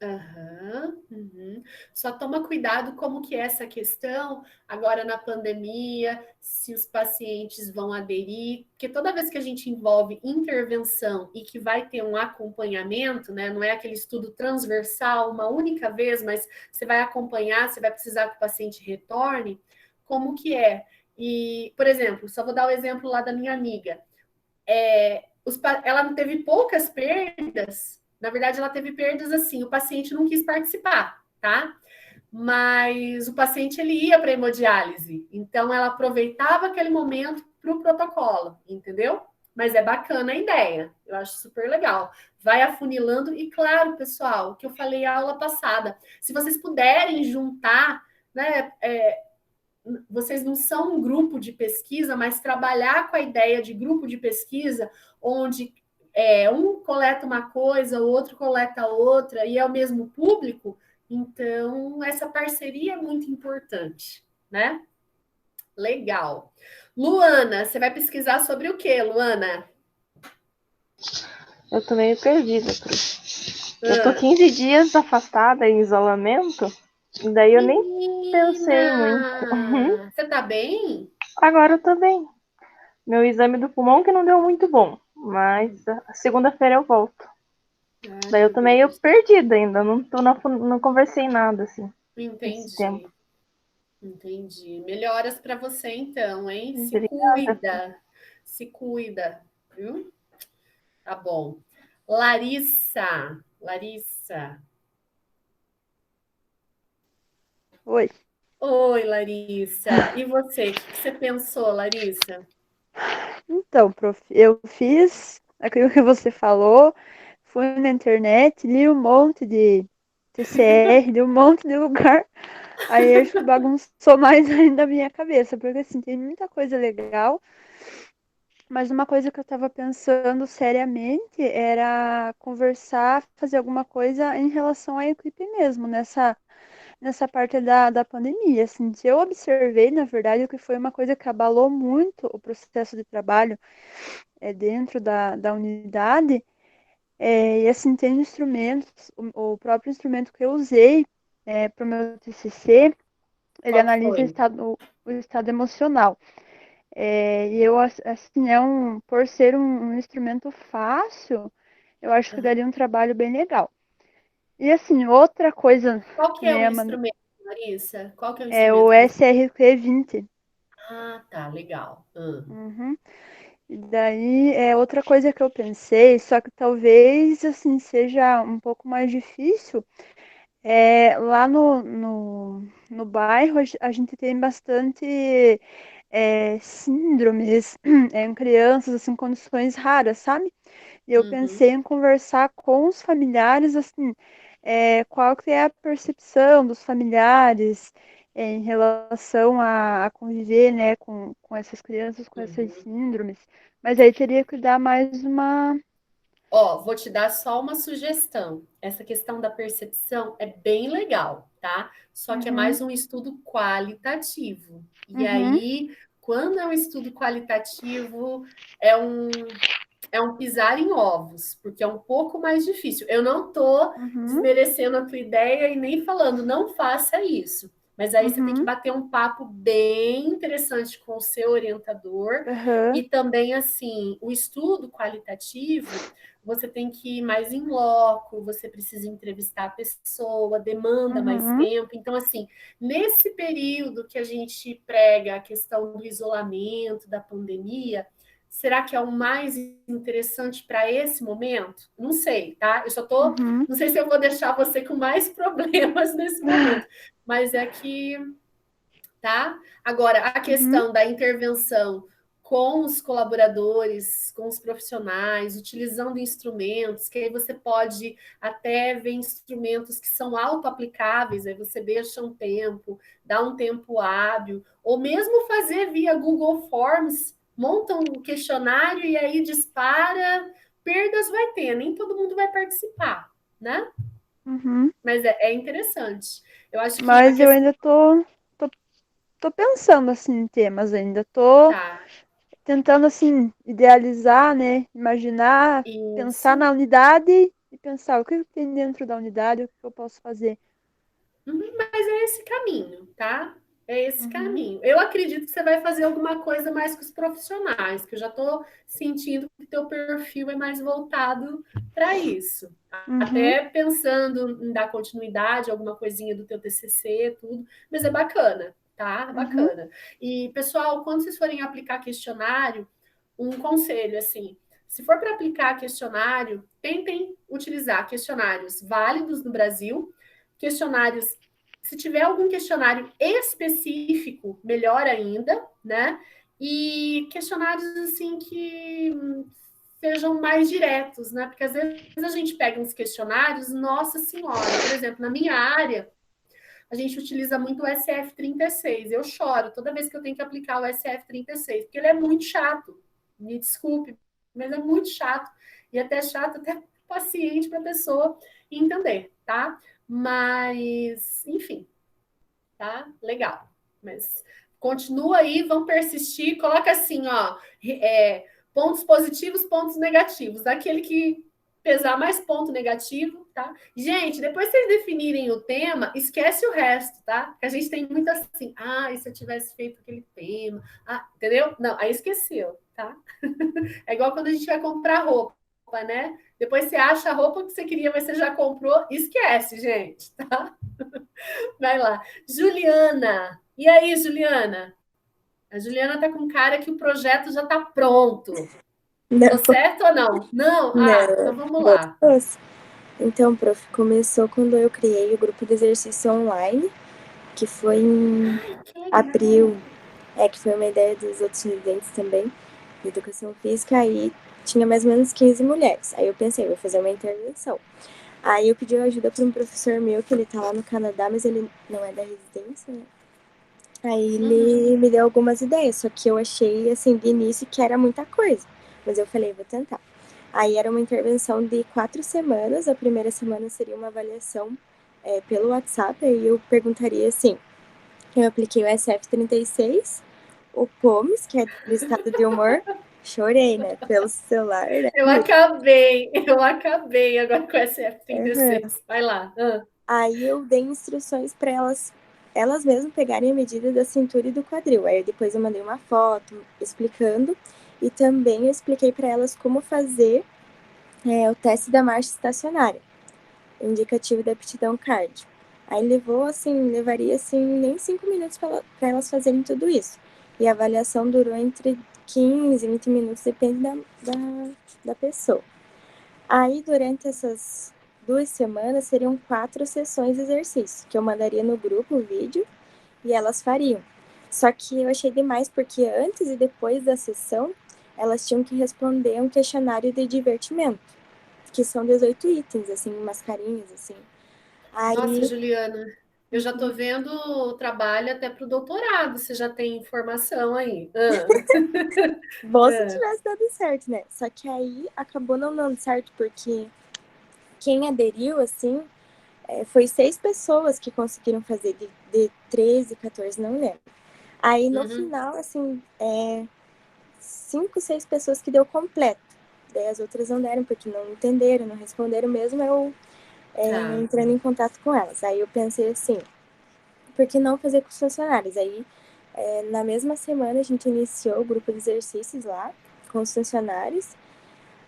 Aham, uhum. Só toma cuidado como que é essa questão agora na pandemia, se os pacientes vão aderir, porque toda vez que a gente envolve intervenção e que vai ter um acompanhamento, né, não é aquele estudo transversal uma única vez, mas você vai acompanhar, você vai precisar que o paciente retorne, como que é? E, por exemplo, só vou dar o exemplo lá da minha amiga. Ela não teve poucas perdas, na verdade, ela teve perdas assim, o paciente não quis participar, tá? Mas o paciente ele ia para hemodiálise, então ela aproveitava aquele momento para o protocolo, entendeu? Mas é bacana a ideia, eu acho super legal. Vai afunilando, e claro, pessoal, o que eu falei a aula passada, se vocês puderem juntar, né, vocês não são um grupo de pesquisa, mas trabalhar com a ideia de grupo de pesquisa, onde um coleta uma coisa, o outro coleta outra, e é o mesmo público, então essa parceria é muito importante, né? Legal. Luana, você vai pesquisar sobre o que, Luana? Eu tô meio perdida, Cris. Eu tô Ah, 15 dias afastada em isolamento, e daí eu nem pensei muito. menina! Você tá bem? Agora eu tô bem. Meu exame do pulmão que não deu muito bom, mas a segunda-feira eu volto. Ai, Daí eu meu tô meio Deus. perdida ainda, não conversei nada assim nesse tempo. Entendi. Entendi. Melhoras para você então, hein? Se Obrigada. cuida. Se cuida, viu? Tá bom. Larissa. Larissa. Oi. Oi, Larissa. E você? O que você pensou, Larissa? Então, prof, eu fiz aquilo que você falou, fui na internet, li um monte de TCR, li um monte de lugar. Aí acho que bagunçou mais ainda a minha cabeça, porque assim, tem muita coisa legal, mas uma coisa que eu tava pensando seriamente era conversar, fazer alguma coisa em relação à equipe mesmo, nessa parte da pandemia. Assim, eu observei, na verdade, que foi uma coisa que abalou muito o processo de trabalho dentro da unidade. E assim, tem instrumentos, o próprio instrumento que eu usei para o meu TCC, ele Qual que analisa foi? o estado emocional. E eu, assim, por ser um instrumento fácil, eu acho que daria um trabalho bem legal. E assim, outra coisa Qual que que é nem o a instrumento, Larissa? Qual que é o é o instrumento que você... SRQ-20. Ah, tá, legal. Uhum. E daí é outra coisa que eu pensei, só que talvez assim seja um pouco mais difícil. Lá no bairro a gente tem bastante síndromes em crianças, assim, condições raras, sabe? E eu Uhum. pensei em conversar com os familiares, assim, qual que é a percepção dos familiares, em relação a conviver, né, com essas crianças, com essas Uhum. síndromes. Mas aí teria que dar mais uma. Ó, vou te dar só uma sugestão. Essa questão da percepção é bem legal, tá? Só que é Uhum, mais um estudo qualitativo. E uhum, aí, quando é um estudo qualitativo, é um, é um pisar em ovos, porque é um pouco mais difícil. Eu não estou uhum, desmerecendo a tua ideia e nem falando, não faça isso. Mas aí você tem que uhum, bater um papo bem interessante com o seu orientador aham, e também, assim, o estudo qualitativo, você tem que ir mais em loco, você precisa entrevistar a pessoa, demanda mais uhum, tempo. Então, assim, nesse período que a gente prega a questão do isolamento, da pandemia, será que é o mais interessante para esse momento? Não sei, tá? Eu só tô, uhum. não sei se eu vou deixar você com mais problemas nesse momento, mas é que, tá? Agora, a Uhum, questão da intervenção com os colaboradores, com os profissionais, utilizando instrumentos, que aí você pode até ver instrumentos que são auto-aplicáveis, aí você deixa um tempo, dá um tempo hábil, ou mesmo fazer via Google Forms, monta um questionário e aí dispara, perdas vai ter, nem todo mundo vai participar, né? uhum. Mas é interessante. Eu acho que a Mas eu questão. ainda tô, tô pensando assim em temas ainda. Tô Tá, tentando assim idealizar, né? Imaginar, pensar isso. na unidade e pensar o que tem dentro da unidade, o que eu posso fazer. Uhum, mas é esse caminho, tá? É esse Uhum, caminho. Eu acredito que você vai fazer alguma coisa mais com os profissionais, que eu já estou sentindo que teu perfil é mais voltado para isso. uhum, Até pensando em dar continuidade, alguma coisinha do teu TCC, tudo, mas é bacana, tá? uhum, Bacana. E, pessoal, quando vocês forem aplicar questionário, um conselho, assim, se for para aplicar questionário, tentem utilizar questionários válidos no Brasil, questionários. Se tiver algum questionário específico, melhor ainda, né? E questionários assim que sejam mais diretos, né? Porque às vezes a gente pega uns questionários, nossa senhora, por exemplo, na minha área, a gente utiliza muito o SF36. Eu choro toda vez que eu tenho que aplicar o SF36, porque ele é muito chato. Me desculpe, mas é muito chato. E até chato, até paciente para a pessoa entender, tá? Mas, enfim, tá? Legal. Mas continua aí, vão persistir. Coloca assim, ó, pontos positivos, pontos negativos. Aquele que pesar mais ponto negativo, tá? Gente, depois vocês definirem o tema, esquece o resto, tá? Que a gente tem muito assim, e se eu tivesse feito aquele tema, entendeu? Não, aí esqueceu, tá? É igual quando a gente vai comprar roupa, né? Depois você acha a roupa que você queria, mas você já comprou, esquece, gente, tá? Vai lá. Juliana. E aí, Juliana? A Juliana tá com cara que o projeto já tá pronto. Tô Não, certo ou não? Não? não. Então vamos Boa lá. moça. Então, prof, começou quando eu criei o grupo de exercício online, que foi em Ai, que legal. abril, que foi uma ideia dos outros residentes também, de educação física, aí tinha mais ou menos 15 mulheres. Aí eu pensei, vou fazer uma intervenção. Aí eu pedi ajuda para um professor meu, que ele tá lá no Canadá, mas ele não é da residência, né? Aí Uhum. ele me deu algumas ideias, só que eu achei, assim, de início que era muita coisa. Mas eu falei, vou tentar. Aí era uma intervenção de 4 semanas. A primeira semana seria uma avaliação pelo WhatsApp. Aí eu perguntaria assim: eu apliquei o SF36, o POMS, que é do estado de humor. Chorei, né? Pelo celular, né? Eu acabei agora com essa Uhum. F36. Vai lá. Aí eu dei instruções para elas mesmas pegarem a medida da cintura e do quadril. Aí depois eu mandei uma foto explicando. E também eu expliquei para elas como fazer o teste da marcha estacionária, indicativo da aptidão cardio. Aí levaria assim nem 5 minutos para elas fazerem tudo isso. E a avaliação durou entre 15 e 20 minutos, depende da pessoa. Aí durante essas 2 semanas seriam 4 sessões de exercício, que eu mandaria no grupo o vídeo e elas fariam. Só que eu achei demais porque antes e depois da sessão elas tinham que responder um questionário de divertimento, que são 18 itens, assim, umas carinhas, assim. Nossa, Aí, Juliana. Eu já estou vendo o trabalho até para o doutorado, você já tem informação aí. Bom se tivesse dado certo, né? Só que aí acabou não dando certo, porque quem aderiu, assim, foi 6 pessoas que conseguiram fazer, de 13, 14, não lembro. Aí no final, assim, 5, 6 pessoas que deu completo. Daí as outras não deram, porque não entenderam, não responderam mesmo, eu entrando em contato com elas. Aí eu pensei assim, por que não fazer com os funcionários? Aí, na mesma semana, a gente iniciou o grupo de exercícios lá, com os funcionários.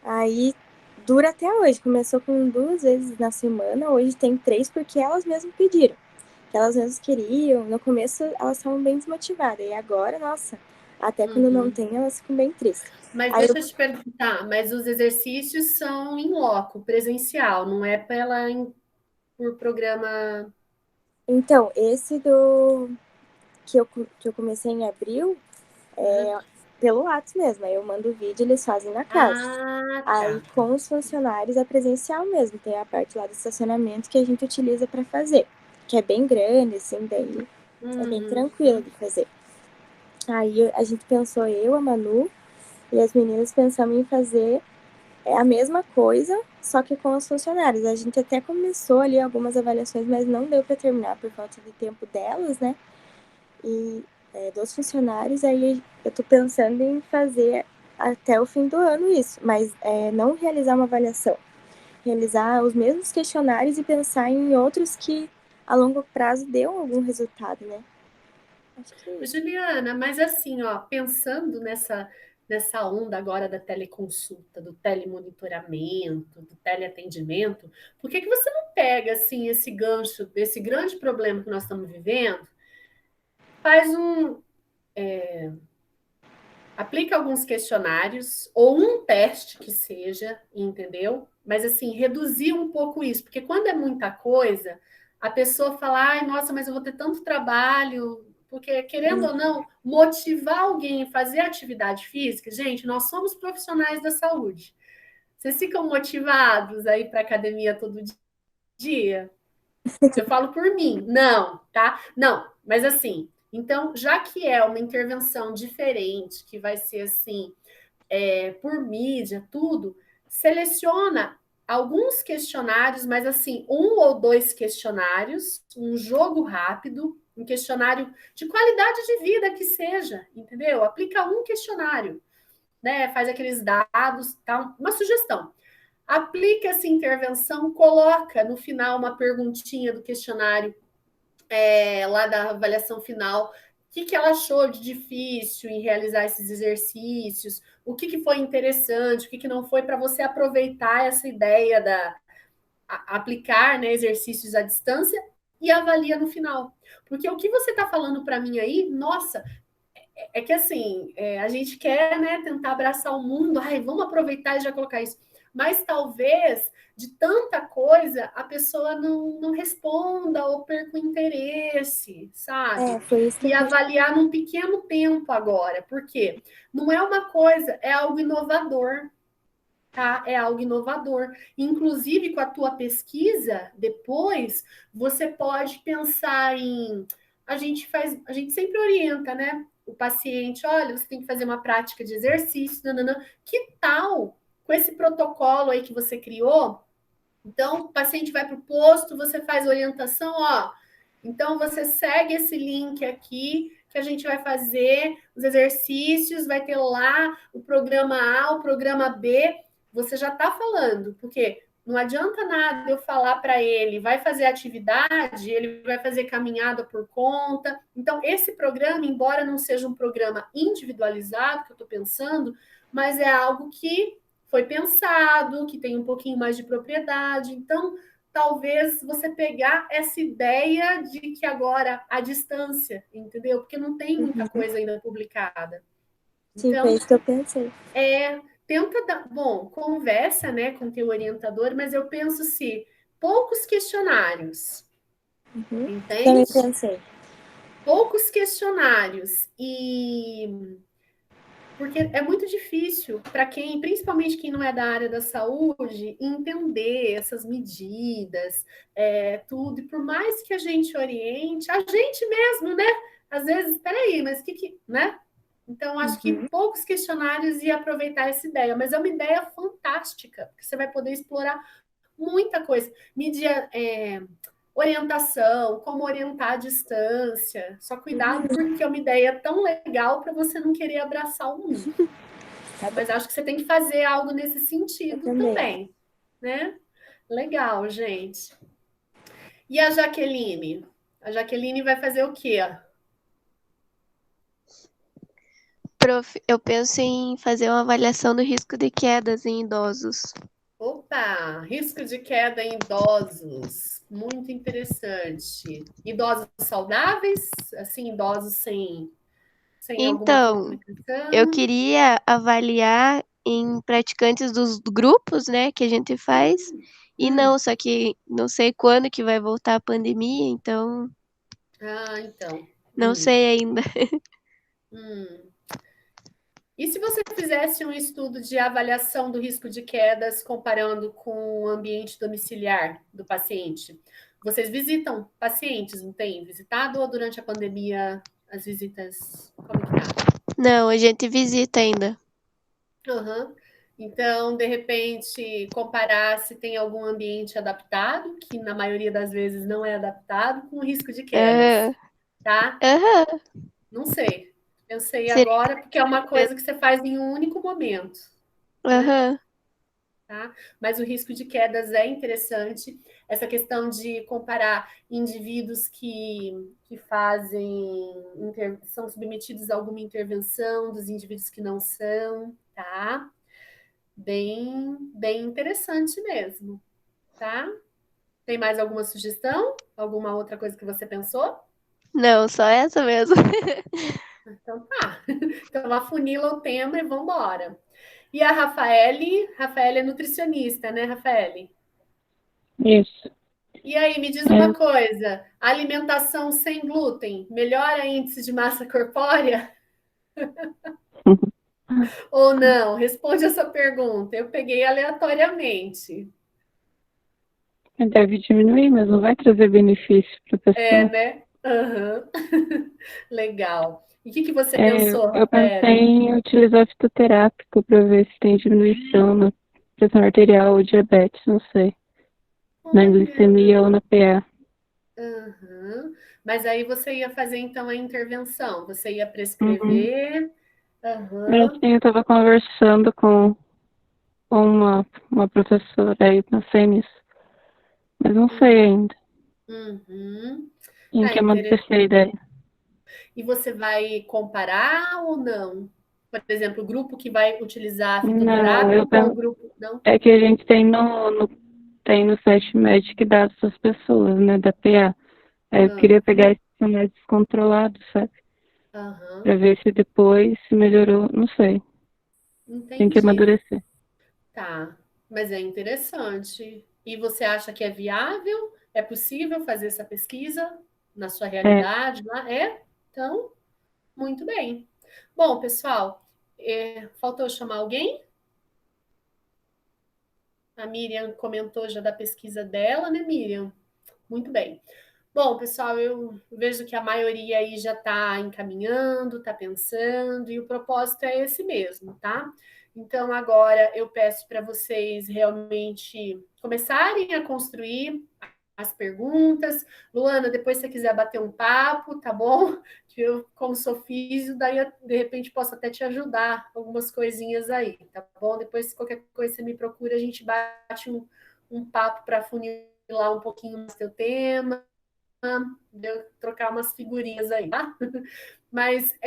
Aí, dura até hoje. Começou com 2 vezes na semana, hoje tem 3, porque elas mesmas pediram. Que elas mesmas queriam. No começo, elas estavam bem desmotivadas. E agora, nossa, até quando não tem, elas ficam bem tristes. Mas Aí deixa eu te perguntar, mas os exercícios são em loco, presencial, não é por programa. Então, esse que eu comecei em abril, pelo WhatsApp mesmo. Aí eu mando o vídeo, eles fazem na casa. Ah, Aí tá. com os funcionários é presencial mesmo. Tem a parte lá do estacionamento que a gente utiliza para fazer, que é bem grande, assim, daí é bem tranquilo de fazer. Aí a gente pensou, eu, a Manu e as meninas pensamos em fazer a mesma coisa, só que com os funcionários. A gente até começou ali algumas avaliações, mas não deu para terminar por falta de tempo delas, né? E dos funcionários, aí eu tô pensando em fazer até o fim do ano isso, mas não realizar uma avaliação, realizar os mesmos questionários e pensar em outros que a longo prazo dêem algum resultado, né? Acho que é isso. Juliana, mas assim, ó, pensando nessa onda agora da teleconsulta, do telemonitoramento, do teleatendimento, por que você não pega assim esse gancho desse grande problema que nós estamos vivendo, faz aplica alguns questionários ou um teste que seja, entendeu? Mas assim, reduzir um pouco isso, porque quando é muita coisa, a pessoa fala, ai, nossa, mas eu vou ter tanto trabalho, porque querendo ou não, motivar alguém a fazer atividade física, gente, nós somos profissionais da saúde. Vocês ficam motivados a ir para academia todo dia? Eu falo por mim, não, tá? Não, mas assim, então, já que é uma intervenção diferente, que vai ser assim, por mídia, tudo, seleciona alguns questionários, mas assim, 1 ou 2 questionários, um jogo rápido, um questionário de qualidade de vida que seja, entendeu? Aplica um questionário, né? Faz aqueles dados, tá? Uma sugestão. Aplica essa intervenção, coloca no final uma perguntinha do questionário lá da avaliação final, o que ela achou de difícil em realizar esses exercícios, o que foi interessante, o que não foi, para você aproveitar essa ideia aplicar, né, exercícios à distância e avalia no final. Porque o que você está falando para mim aí, nossa, é que assim, a gente quer, né, tentar abraçar o mundo, ai, vamos aproveitar e já colocar isso. Mas talvez, de tanta coisa, a pessoa não responda ou perca o interesse, sabe? Foi isso que E eu pensei. avaliar num pequeno tempo agora. Por quê? Não é uma coisa, é algo inovador. Tá? É algo inovador. Inclusive, com a tua pesquisa, depois, você pode pensar em. A gente sempre orienta, né? O paciente, olha, você tem que fazer uma prática de exercício, nananã. Que tal, com esse protocolo aí que você criou? Então, o paciente vai para o posto, você faz orientação, ó. Então, você segue esse link aqui, que a gente vai fazer os exercícios, vai ter lá o programa A, o programa B. Você já está falando, porque não adianta nada eu falar para ele, vai fazer atividade, ele vai fazer caminhada por conta. Então, esse programa, embora não seja um programa individualizado, que eu estou pensando, mas é algo que foi pensado, que tem um pouquinho mais de propriedade. Então, talvez você pegar essa ideia de que agora a distância, entendeu? Porque não tem muita coisa ainda publicada. Sim, foi Então, isso que eu pensei. tenta dar, bom, conversa, né, com teu orientador, mas eu penso se poucos questionários, Também entende? pensei. Poucos questionários e Porque é muito difícil para quem, principalmente quem não é da área da saúde, entender essas medidas, tudo. E por mais que a gente oriente, a gente mesmo, né? Às vezes, peraí, mas né? Então, acho que poucos questionários iam aproveitar essa ideia, mas é uma ideia fantástica, porque você vai poder explorar muita coisa. Medir orientação, como orientar à distância. Só cuidado, porque é uma ideia tão legal para você não querer abraçar o mundo. Mas acho que você tem que fazer algo nesse sentido também, né? Legal, gente. E a Jaqueline? A Jaqueline vai fazer o quê? Prof, eu penso em fazer uma avaliação do risco de quedas em idosos. Opa, risco de queda em idosos. Muito interessante. Idosos saudáveis? Assim, idosos sem alguma Então, complicação? eu queria avaliar em praticantes dos grupos, né, que a gente faz. E não, só que não sei quando que vai voltar a pandemia, então Então. não sei ainda. E se você fizesse um estudo de avaliação do risco de quedas comparando com o ambiente domiciliar do paciente? Vocês visitam pacientes, não tem visitado? Ou durante a pandemia as visitas, como que tá? Não, a gente visita ainda. Então, de repente, comparar se tem algum ambiente adaptado, que na maioria das vezes não é adaptado, com o risco de quedas, tá? Não sei. Pensei agora, porque é uma coisa que você faz em um único momento. Né? Tá? Mas o risco de quedas é interessante. Essa questão de comparar indivíduos que são submetidos a alguma intervenção dos indivíduos que não são, tá? Bem, bem interessante mesmo, tá? Tem mais alguma sugestão? Alguma outra coisa que você pensou? Não, só essa mesmo. Então tá. Então afunila o tema e vamos embora. E a Rafaele é nutricionista, né, Rafaele? Isso. E aí, me diz uma coisa: alimentação sem glúten melhora índice de massa corpórea? Ou não? Responde essa pergunta. Eu peguei aleatoriamente. Deve diminuir, mas não vai trazer benefício para a pessoa. Né? Legal. E o que você pensou, Eu Rafaela? pensei em utilizar fitoterápico para ver se tem diminuição na pressão arterial ou diabetes, não sei. Na glicemia ou na PA. Mas aí você ia fazer então a intervenção, você ia prescrever. Eu estava conversando com uma professora aí na CEMIS, mas não sei ainda em que amadurecer a ideia. E você vai comparar ou não? Por exemplo, o grupo que vai utilizar a fitoterapia com o grupo... Não? É que a gente tem no site Magic dados das pessoas, né, da PA. Aí eu queria pegar esses que são mais descontrolados, sabe? Pra ver se depois se melhorou, não sei. Entendi. Tem que amadurecer. Tá, mas é interessante. E você acha que é viável? É possível fazer essa pesquisa na sua realidade lá? Então, muito bem. Bom, pessoal, faltou chamar alguém? A Miriam comentou já da pesquisa dela, né, Miriam? Muito bem. Bom, pessoal, eu vejo que a maioria aí já está encaminhando, está pensando, e o propósito é esse mesmo, tá? Então, agora eu peço para vocês realmente começarem a construir as perguntas. Luana, depois se você quiser bater um papo, tá bom? Que eu, como sou físio, daí de repente posso até te ajudar algumas coisinhas aí, tá bom? Depois, se qualquer coisa você me procura, a gente bate um papo para funilar um pouquinho mais teu tema, trocar umas figurinhas aí, tá? Mas,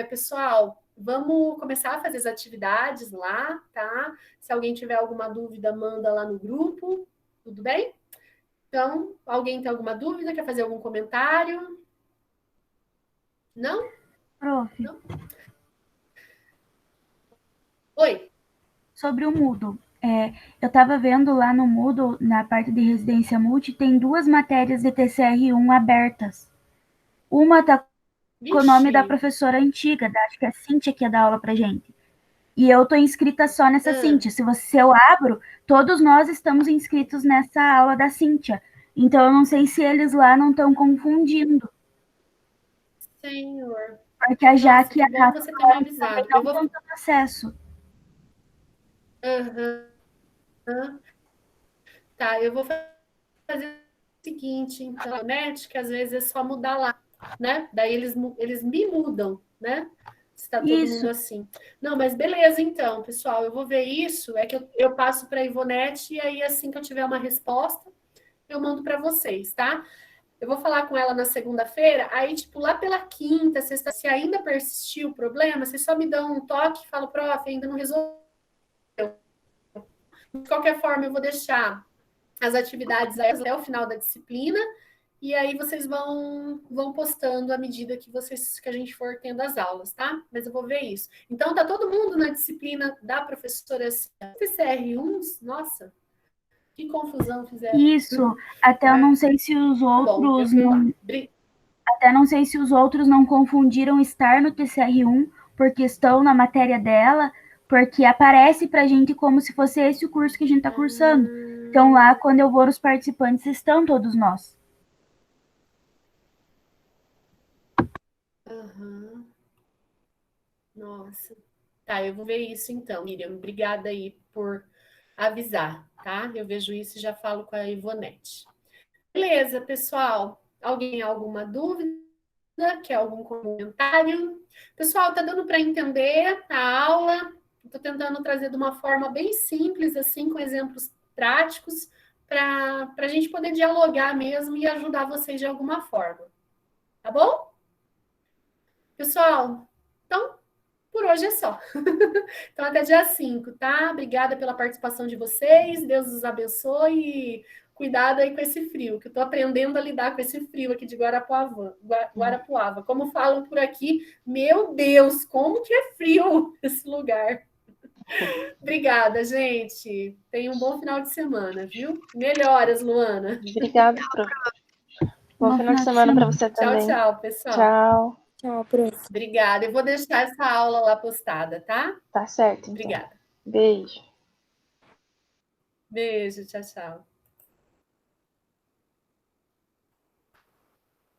pessoal, vamos começar a fazer as atividades lá, tá? Se alguém tiver alguma dúvida, manda lá no grupo, tudo bem? Então, alguém tem alguma dúvida? Quer fazer algum comentário? Não? Prof. Não? Oi. Sobre o Moodle. Eu estava vendo lá no Moodle, na parte de residência multi, tem 2 matérias de TCR1 abertas. Uma está com o nome da Vixe. professora antiga, acho que é a Cíntia que ia dar aula pra gente. E eu tô inscrita só nessa Cíntia. Se eu abro, todos nós estamos inscritos nessa aula da Cíntia. Então eu não sei se eles lá não estão confundindo. Senhor. Porque a Jaque e a Que bom Rafa você ter me também avisado. não estão tendo acesso. Tá, eu vou fazer o seguinte, então, né? Que às vezes é só mudar lá, né? Daí eles me mudam, né? Se tá todo mundo assim. Não, mas beleza, então, pessoal, eu vou ver isso. É que eu passo para a Ivonete e aí, assim que eu tiver uma resposta, eu mando para vocês, tá? Eu vou falar com ela na segunda-feira, aí, tipo, lá pela quinta, sexta, se ainda persistir o problema, vocês só me dão um toque e falam, prof, ainda não resolveu. De qualquer forma, eu vou deixar as atividades até o final da disciplina, e aí vocês vão postando à medida que a gente for tendo as aulas, tá? Mas eu vou ver isso. Então, tá todo mundo na disciplina da professora TCR1? Nossa, que confusão fizeram. Isso, até eu não sei se os outros até não sei se os outros não confundiram estar no TCR1 porque estão na matéria dela, porque aparece pra gente como se fosse esse o curso que a gente tá cursando. Então lá, quando eu vou nos participantes, estão todos nós. Nossa. Tá, eu vou ver isso então, Miriam. Obrigada aí por avisar, tá? Eu vejo isso e já falo com a Ivonete. Beleza, pessoal. Alguém alguma dúvida? Quer algum comentário? Pessoal, tá dando para entender a aula? Estou tentando trazer de uma forma bem simples, assim, com exemplos práticos, para a gente poder dialogar mesmo e ajudar vocês de alguma forma. Tá bom? Pessoal, então, por hoje é só. Então, até dia 5, tá? Obrigada pela participação de vocês. Deus os abençoe. Cuidado aí com esse frio, que eu tô aprendendo a lidar com esse frio aqui de Guarapuava. Como falam por aqui, meu Deus, como que é frio esse lugar. Obrigada, gente. Tenha um bom final de semana, viu? Melhoras, Luana. Obrigada, prof. Bom final de semana para você também. Tchau, tchau, pessoal. Tchau. Tchau, prof. Obrigada. Eu vou deixar essa aula lá postada, tá? Tá certo, então. Obrigada. Beijo. Beijo, tchau, tchau.